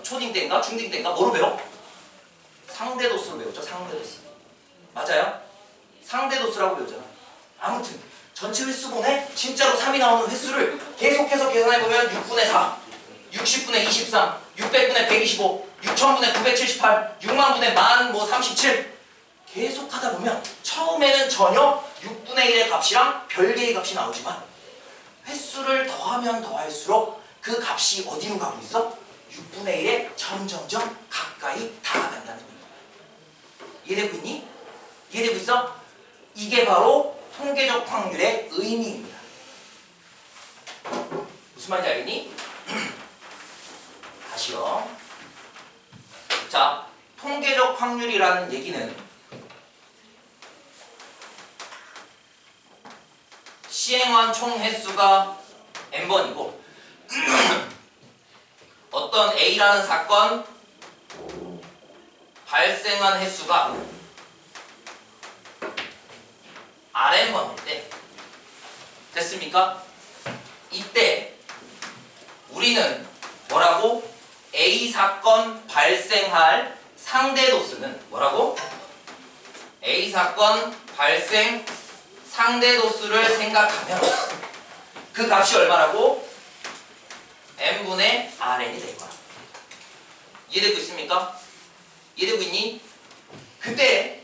초딩 때인가? 중딩 때인가? 뭐로 배워? 상대도수로 배웠죠. 상대도수. 맞아요? 상대도수라고 배우잖아. 아무튼 전체 횟수분의 진짜로 3이 나오는 횟수를 계속해서 계산해보면 6분의 4, 60분의 23, 600분의 125, 6000분의 978, 6만분의 1037 계속 하다 보면 처음에는 전혀 6분의 1의 값이랑 별개의 값이 나오지만 횟수를 더하면 더할수록 그 값이 어디로 가고 있어? 6분의 1에 점점점 가까이 다가간다는 거야. 이해되고 있니? 이해되고 있어? 이게 바로 통계적 확률의 의미입니다. 무슨 말인지 알겠니? 다시요. 자, 통계적 확률이라는 얘기는 시행한 총 횟수가 n번이고 어떤 A라는 사건 발생한 횟수가 Rn번일 때 됐습니까? 이때 우리는 뭐라고? A 사건 발생할 상대 도수는 뭐라고? A 사건 발생 상대 도수를 생각하면 그 값이 얼마라고? n분의 Rn이 될 거야. 이해되고 있습니까? 이해되고 있니? 그때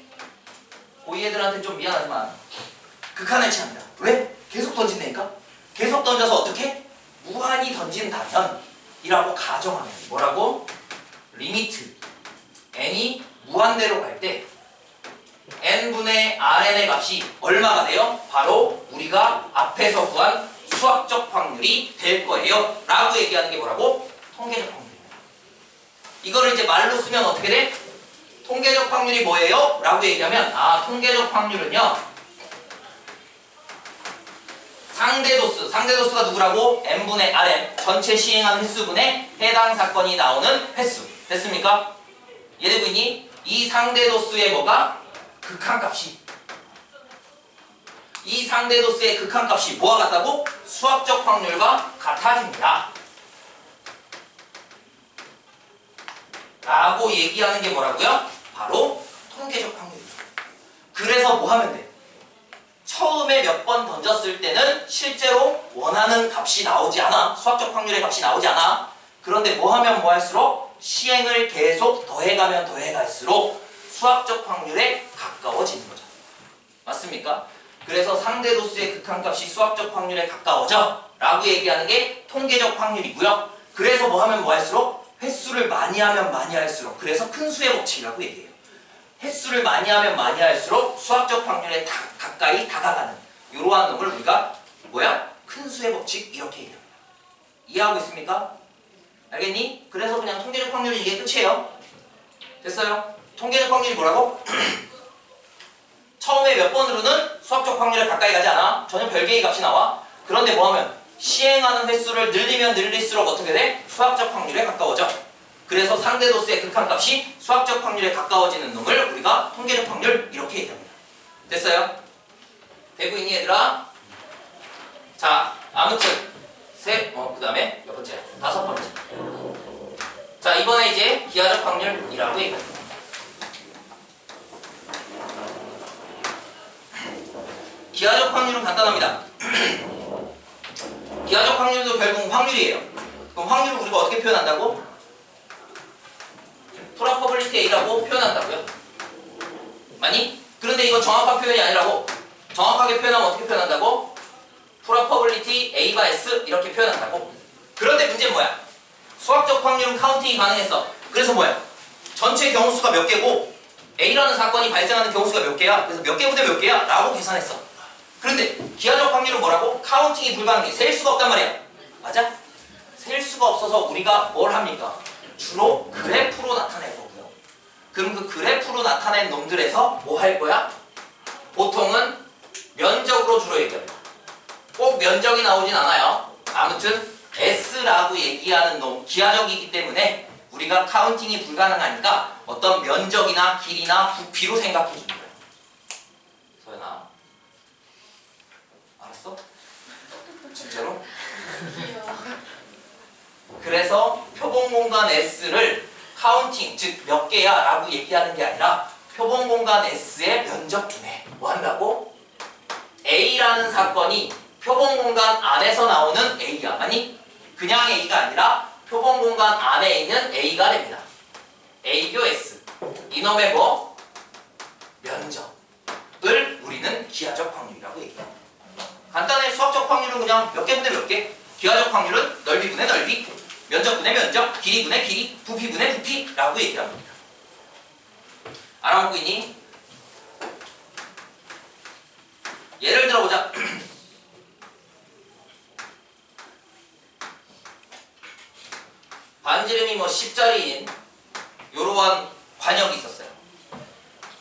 고이 애들한테 좀 미안하지만 극한을 취합니다. 왜? 계속 던진다니까? 계속 던져서 어떻게? 무한히 던진다면 이라고 가정하면 뭐라고? 리미트 n이 무한대로 갈 때 n분의 Rn의 값이 얼마가 돼요? 바로 우리가 앞에서 구한 수학적 확률이 될 거예요 라고 얘기하는 게 뭐라고? 통계적 확률입니다. 이거를 이제 말로 쓰면 어떻게 돼? 통계적 확률이 뭐예요? 라고 얘기하면 통계적 확률은요 상대도수가 누구라고? n분의 Rn 전체 시행한 횟수분의 해당 사건이 나오는 횟수 됐습니까? 이해되고 있니? 이 상대도수의 뭐가? 극한값이 이 상대도수의 극한값이 뭐와 같다고? 수학적 확률과 같아집니다 라고 얘기하는 게 뭐라고요? 바로 통계적 확률입니다. 그래서 뭐 하면 돼? 처음에 몇 번 던졌을 때는 실제로 원하는 값이 나오지 않아. 수학적 확률의 값이 나오지 않아. 그런데 뭐 하면 뭐 할수록 시행을 계속 더해가면 더해갈수록 수학적 확률에 가까워지는 거죠. 맞습니까? 그래서 상대도수의 극한값이 수학적 확률에 가까워져 라고 얘기하는 게 통계적 확률이고요. 그래서 뭐 하면 뭐 할수록 횟수를 많이 하면 많이 할수록 그래서 큰 수의 법칙이라고 얘기해요. 횟수를 많이 하면 많이 할수록 수학적 확률에 가까이 다가가는 이러한 놈을 우리가 뭐야? 큰 수의 법칙 이렇게 얘기합니다. 이해하고 있습니까? 알겠니? 그래서 그냥 통계적 확률이 이게 끝이에요. 됐어요? 통계적 확률이 뭐라고? 처음에 몇 번으로는 수학적 확률에 가까이 가지 않아. 전혀 별개의 값이 나와. 그런데 뭐 하면 시행하는 횟수를 늘리면 늘릴수록 어떻게 돼? 수학적 확률에 가까워져. 그래서 상대도수의 극한값이 수학적 확률에 가까워지는 놈을 우리가 통계적 확률 이렇게 얘기합니다. 됐어요? 되고 있니 얘들아? 자, 아무튼 그 다음에 몇 번째? 5번째. 자, 이번에 이제 기하적 확률이라고 얘기합니다. 기하적 확률은 간단합니다. 기하적 확률도 결국 확률이에요. 그럼 확률을 우리가 어떻게 표현한다고? probability A라고 표현한다고요. 맞니? 그런데 이건 정확한 표현이 아니라고. 정확하게 표현하면 어떻게 표현한다고? probability A가 S 이렇게 표현한다고. 그런데 문제는 뭐야? 수학적 확률은 카운팅이 가능했어. 그래서 뭐야? 전체 경우수가 몇 개고 A라는 사건이 발생하는 경우수가 몇 개야? 그래서 몇 개분의 몇 개야? 라고 계산했어. 그런데 기하적 확률은 뭐라고? 카운팅이 불가능해. 셀 수가 없단 말이야. 맞아? 셀 수가 없어서 우리가 뭘 합니까? 주로 그래프로 나타낼 거고요. 그럼 그 그래프로 나타낸 놈들에서 뭐 할 거야? 보통은 면적으로 주로 얘기합니다. 꼭 면적이 나오진 않아요. 아무튼 S라고 얘기하는 놈, 기하적이기 때문에 우리가 카운팅이 불가능하니까 어떤 면적이나 길이나 부피로 생각해 주는 거예요. 서연아, 알았어? 진짜로? 그래서 표본공간 S를 카운팅, 즉 몇 개야 라고 얘기하는 게 아니라 표본공간 S의 면적분에 뭐 한다고? A라는 사건이 표본공간 안에서 나오는 A야. 아니? 그냥 A가 아니라 표본공간 안에 있는 A가 됩니다. A교 S. 이놈의 뭐? 면적을 우리는 기하적 확률이라고 얘기해요. 간단해. 수학적 확률은 그냥 몇 개분의 몇 개. 기하적 확률은 넓이분의 넓이, 면적분의 면적, 길이분의 길이, 부피분의 부피라고 얘기합니다. 알아먹고 있니? 예를 들어보자. 반지름이 뭐 10짜리인 요러한 관역이 있었어요.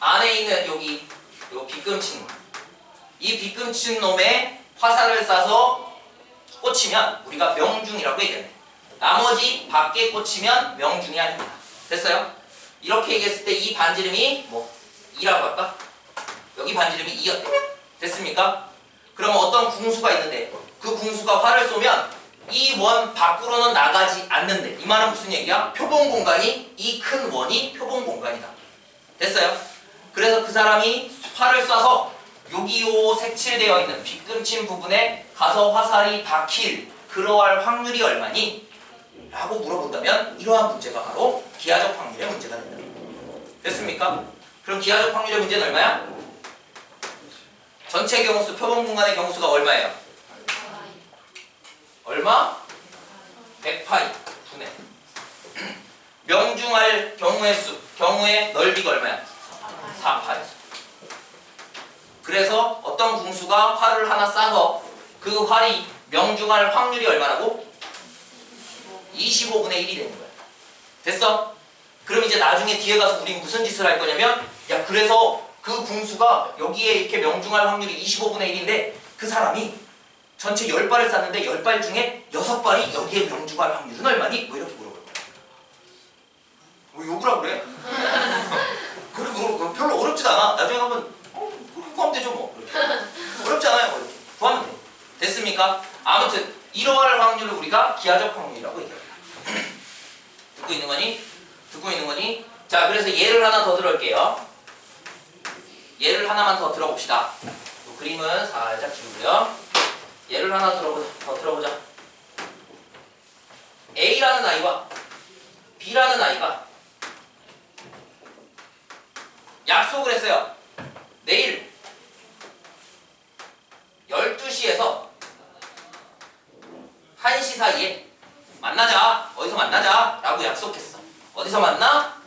안에 있는 여기 요 빗금친 놈. 이 빗금친 놈에 화살을 쏴서 꽂히면 우리가 명중이라고 얘기합니다. 나머지 밖에 꽂히면 명중이 아닙니다. 됐어요? 이렇게 얘기했을 때 이 반지름이 뭐 2라고 할까? 여기 반지름이 2였대. 됐습니까? 그러면 어떤 궁수가 있는데 그 궁수가 활을 쏘면 이 원 밖으로는 나가지 않는데 이 말은 무슨 얘기야? 표본 공간이 이 큰 원이 표본 공간이다. 됐어요? 그래서 그 사람이 활을 쏴서 여기 색칠되어 있는 빗금친 부분에 가서 화살이 박힐 그러할 확률이 얼마니? 라고 물어본다면 이러한 문제가 바로 기하적 확률의 문제가 된다. 됐습니까? 그럼 기하적 확률의 문제는 얼마야? 전체 경우수, 표본 공간의 경우수가 얼마예요? 얼마? 100파이 분의 명중할 경우의 수, 경우의 넓이가 얼마야? 4파이. 그래서 어떤 궁수가 활을 하나 쏴서 그 활이 명중할 확률이 얼마라고? 25분의 1이 되는 거야. 됐어? 그럼 이제 나중에 뒤에 가서 우린 무슨 짓을 할 거냐면 야 그래서 그 궁수가 여기에 이렇게 명중할 확률이 25분의 1인데 그 사람이 전체 10발을 쐈는데 10발 중에 6발이 여기에 명중할 확률은 얼마니? 뭐 이렇게 물어볼 거야. 뭐 욕을 하고 그래? 그리고 별로 어렵지도 않아. 나중에 가면 그렇게 구하면 되죠 뭐. 이렇게. 어렵지 않아요. 뭐 이렇게. 구하면 돼. 됐습니까? 아무튼 이러할 확률을 우리가 기하적 확률이라고 얘기합니다. 듣고 있는 거니? 듣고 있는 거니? 자 그래서 예를 하나 더 들어올게요. 예를 하나만 더 들어봅시다. 또 그림은 살짝 지우고요. 예를 하나 더 들어보자. A라는 아이와 B라는 아이가 약속을 했어요. 내일 12시에서 1시 사이에 만나자. 어디서 만나자 라고 약속했어. 어디서 만나?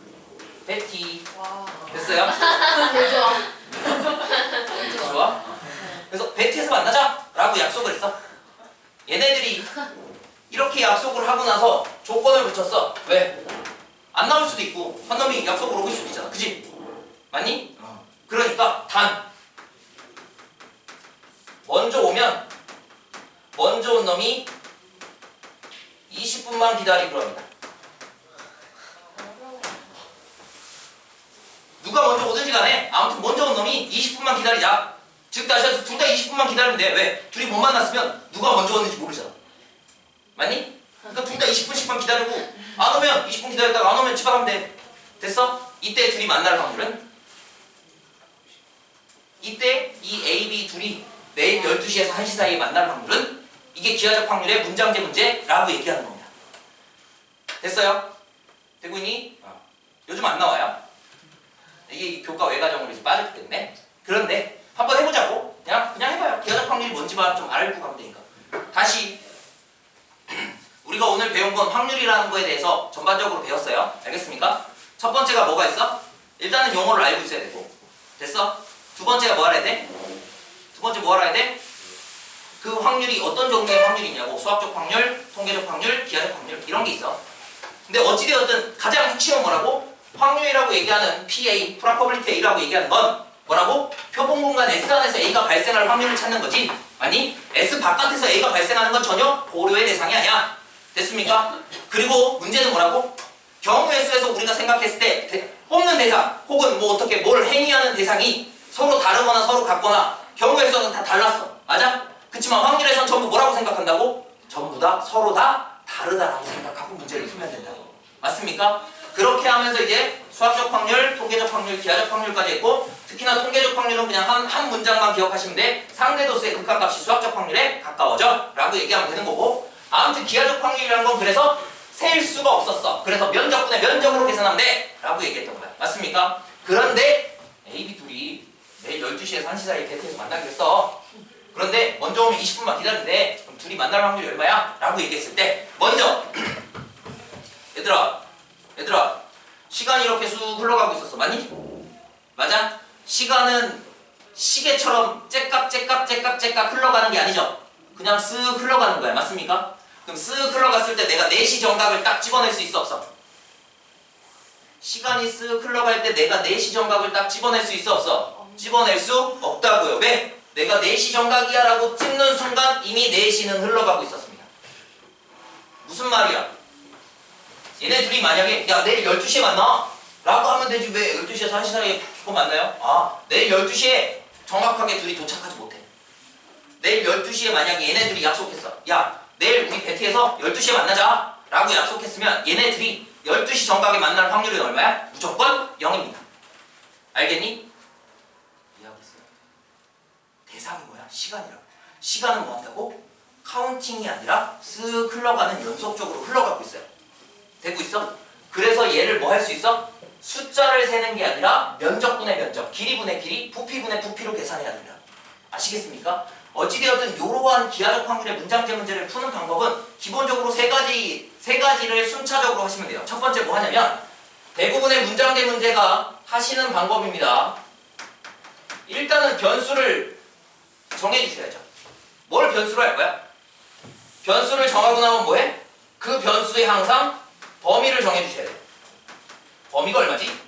베티. 와. 됐어요? 좋아. 좋아? 그래서 베티에서 만나자 라고 약속을 했어. 얘네들이 이렇게 약속을 하고 나서 조건을 붙였어. 왜? 안 나올 수도 있고 한 놈이 약속을 어길 수도 있잖아. 그치? 맞니? 그러니까 단 먼저 온 놈이 20분만 기다리기로 합니다. 누가 먼저 오든지 간에 아무튼 먼저 온 놈이 20분만 기다리자. 즉 다시 해서 둘 다 20분만 기다리면 돼. 왜? 둘이 못 만났으면 누가 먼저 왔는지 모르잖아. 맞니? 그러니까 둘 다 20분씩만 기다리고 안 오면 20분 기다렸다가 안 오면 집에 가면 돼. 됐어? 이때 둘이 만날 확률은? 이때 이 A, B 둘이 내일 12시에서 1시 사이에 만날 확률은? 이게 기하적 확률의 문장제 문제라고 얘기하는 겁니다. 됐어요? 되고 있니? 요즘 안 나와요. 이게 교과 외과정으로 이제 빠졌기 때문에. 그런데 한번 해보자고. 그냥 해봐요. 기하적 확률이 뭔지만 좀 알고 가면 되니까. 다시 우리가 오늘 배운 건 확률이라는 거에 대해서 전반적으로 배웠어요. 알겠습니까? 첫 번째가 뭐가 있어? 일단은 용어를 알고 있어야 되고. 됐어? 두 번째가 뭐 알아야 돼? 두 번째 뭐 알아야 돼? 그 확률이 어떤 종류의 확률이 있냐고. 수학적 확률, 통계적 확률, 기하적 확률 이런 게 있어. 근데 어찌되었든 가장 핵심은 뭐라고? 확률이라고 얘기하는 PA, probability A라고 얘기하는 건 뭐라고? 표본 공간 S 안에서 A가 발생할 확률을 찾는 거지. 아니 S 바깥에서 A가 발생하는 건 전혀 고려의 대상이 아니야. 됐습니까? 그리고 문제는 뭐라고? 경우의 수에서 우리가 생각했을 때 뽑는 대상 혹은 뭐 어떻게 뭘 행위하는 대상이 서로 다르거나 서로 같거나 경우의 수는 다 달랐어. 맞아? 그치만 확률에선 전부 뭐라고 생각한다고? 전부 다 서로 다 다르다라고 생각하고 문제를 풀면 된다고. 맞습니까? 그렇게 하면서 이제 수학적 확률, 통계적 확률, 기하적 확률까지 했고 특히나 통계적 확률은 그냥 한 문장만 기억하시면 돼. 상대도수의 극한값이 수학적 확률에 가까워져 라고 얘기하면 되는 거고 아무튼 기하적 확률이라는 건 그래서 셀 수가 없었어. 그래서 면적분의 면적으로 계산하면 돼 라고 얘기했던 거야. 맞습니까? 그런데 A, B 둘이 내일 12시에서 1시 사이에 베트에서 만나기로 했어. 그런데 먼저 오면 20분만 기다리는데 그럼 둘이 만날 확률이 얼마야? 라고 얘기했을 때 먼저 얘들아 시간이 이렇게 쑥 흘러가고 있었어. 맞니? 맞아? 시간은 시계처럼 째깍 흘러가는 게 아니죠. 그냥 쓱 흘러가는 거야. 맞습니까? 그럼 쓱 흘러갔을 때 내가 4시 정각을 딱 집어낼 수 있어 없어? 시간이 쓱 흘러갈 때 내가 4시 정각을 딱 집어낼 수 있어 없어? 집어낼 수 없다고요. 왜? 내가 4시 정각이야 라고 찍는 순간 이미 4시는 흘러가고 있었습니다. 무슨 말이야? 얘네 둘이 만약에 야 내일 12시에 만나 라고 하면 되지. 왜 12시에서 1시 사이에 그거 만나요? 아, 내일 12시에 정확하게 둘이 도착하지 못해. 내일 12시에 만약에 얘네들이 약속했어. 야, 내일 우리 베티에서 12시에 만나자 라고 약속했으면 얘네들이 12시 정각에 만날 확률은 얼마야? 무조건 0입니다. 알겠니? 이해하고 있어요? 대상이 뭐야? 시간이라고. 시간은 뭐 한다고? 카운팅이 아니라 쓱 흘러가는 연속적으로 흘러가고 있어요. 되고 있어? 그래서 얘를 뭐 할 수 있어? 숫자를 세는 게 아니라 면적분의 면적, 길이분의 길이, 부피분의 부피로 계산해야 됩니다. 아시겠습니까? 어찌되었든 이러한 기하적 확률의 문장제 문제를 푸는 방법은 기본적으로 세 가지를 순차적으로 하시면 돼요. 첫 번째 뭐 하냐면 대부분의 문장제 문제가 하시는 방법입니다. 일단은 변수를 정해주셔야죠. 뭘 변수로 할 거야? 변수를 정하고 나면 뭐해? 그 변수에 항상 범위를 정해주셔야 돼요. 범위가 얼마지?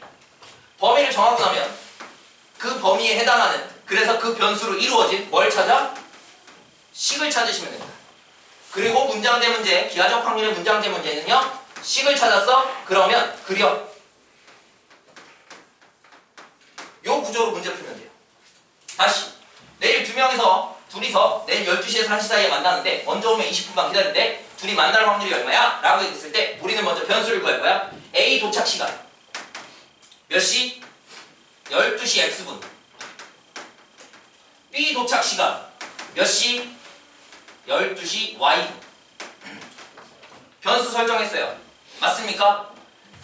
범위를 정하고 나면 그 범위에 해당하는, 그래서 그 변수로 이루어진 뭘 찾아? 식을 찾으시면 됩니다. 그리고 문장제 문제, 기하적 확률의 문장제 문제는요, 식을 찾았어? 그러면 그려. 요 구조로 문제를 풀면 돼요. 다시 내일 둘이서 내일 12시에서 1시 사이에 만나는데 먼저 오면 20분만 기다리는데 둘이 만날 확률이 얼마야? 라고 했을 때 우리는 먼저 변수를 구할 거야. A 도착 시간 몇 시? 12시 X분. B 도착 시간 몇 시? 12시 Y분. 변수 설정했어요. 맞습니까?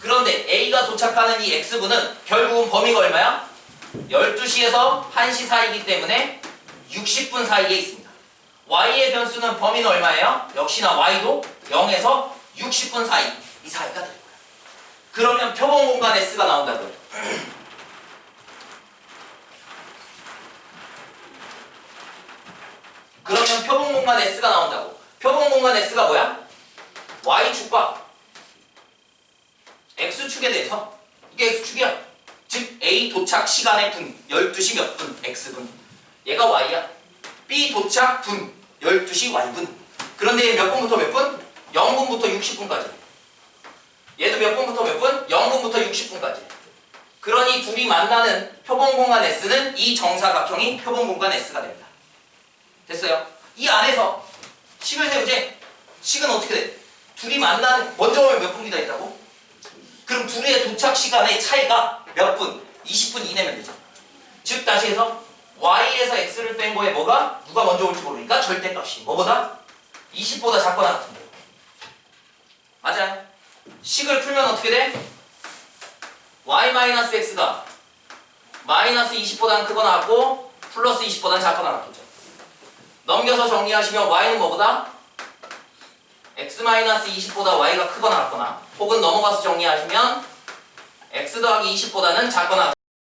그런데 A가 도착하는 이 X분은 결국은 범위가 얼마야? 12시에서 1시 사이이기 때문에 60분 사이에 있습니다. Y의 변수는 범위는 얼마예요? 역시나 Y도 0에서 60분 사이, 이 사이가 될 거예요. 그러면 표본 공간 S가 나온다고요. 그러면 표본 공간 S가 나온다고. 표본 공간 S가 뭐야? Y축과 X축에 대해서, 이게 X축이야. 즉 A 도착 시간의 분, 12시 몇 분, X분. 얘가 Y야. B 도착 분, 12시 Y분. 그런데 얘 몇 분부터 몇 분? 0분부터 60분까지. 얘도 몇 분부터 몇 분? 0분부터 60분까지. 그러니 둘이 만나는 표본 공간 S는 이 정사각형이 표본 공간 S가 됩니다. 됐어요? 이 안에서 식을 세우지? 식은 어떻게 돼? 둘이 만나는, 먼저 오면 몇 분 기다린다고? 그럼 둘의 도착 시간의 차이가 몇 분? 20분 이내면 되죠. 즉 다시 해서 Y에서 X를 뺀 거에 뭐가? 누가 먼저 올지 모르니까 절대값이 뭐보다? 20보다 작거나 같은 거예요. 맞아요. 식을 풀면 어떻게 돼? Y-X가 마이너스 20보다는 크거나 같고 플러스 20보다는 작거나 같겠죠. 넘겨서 정리하시면 Y는 뭐보다? X-20보다 Y가 크거나 같거나, 혹은 넘어가서 정리하시면 X 더하기 20보다는 작거나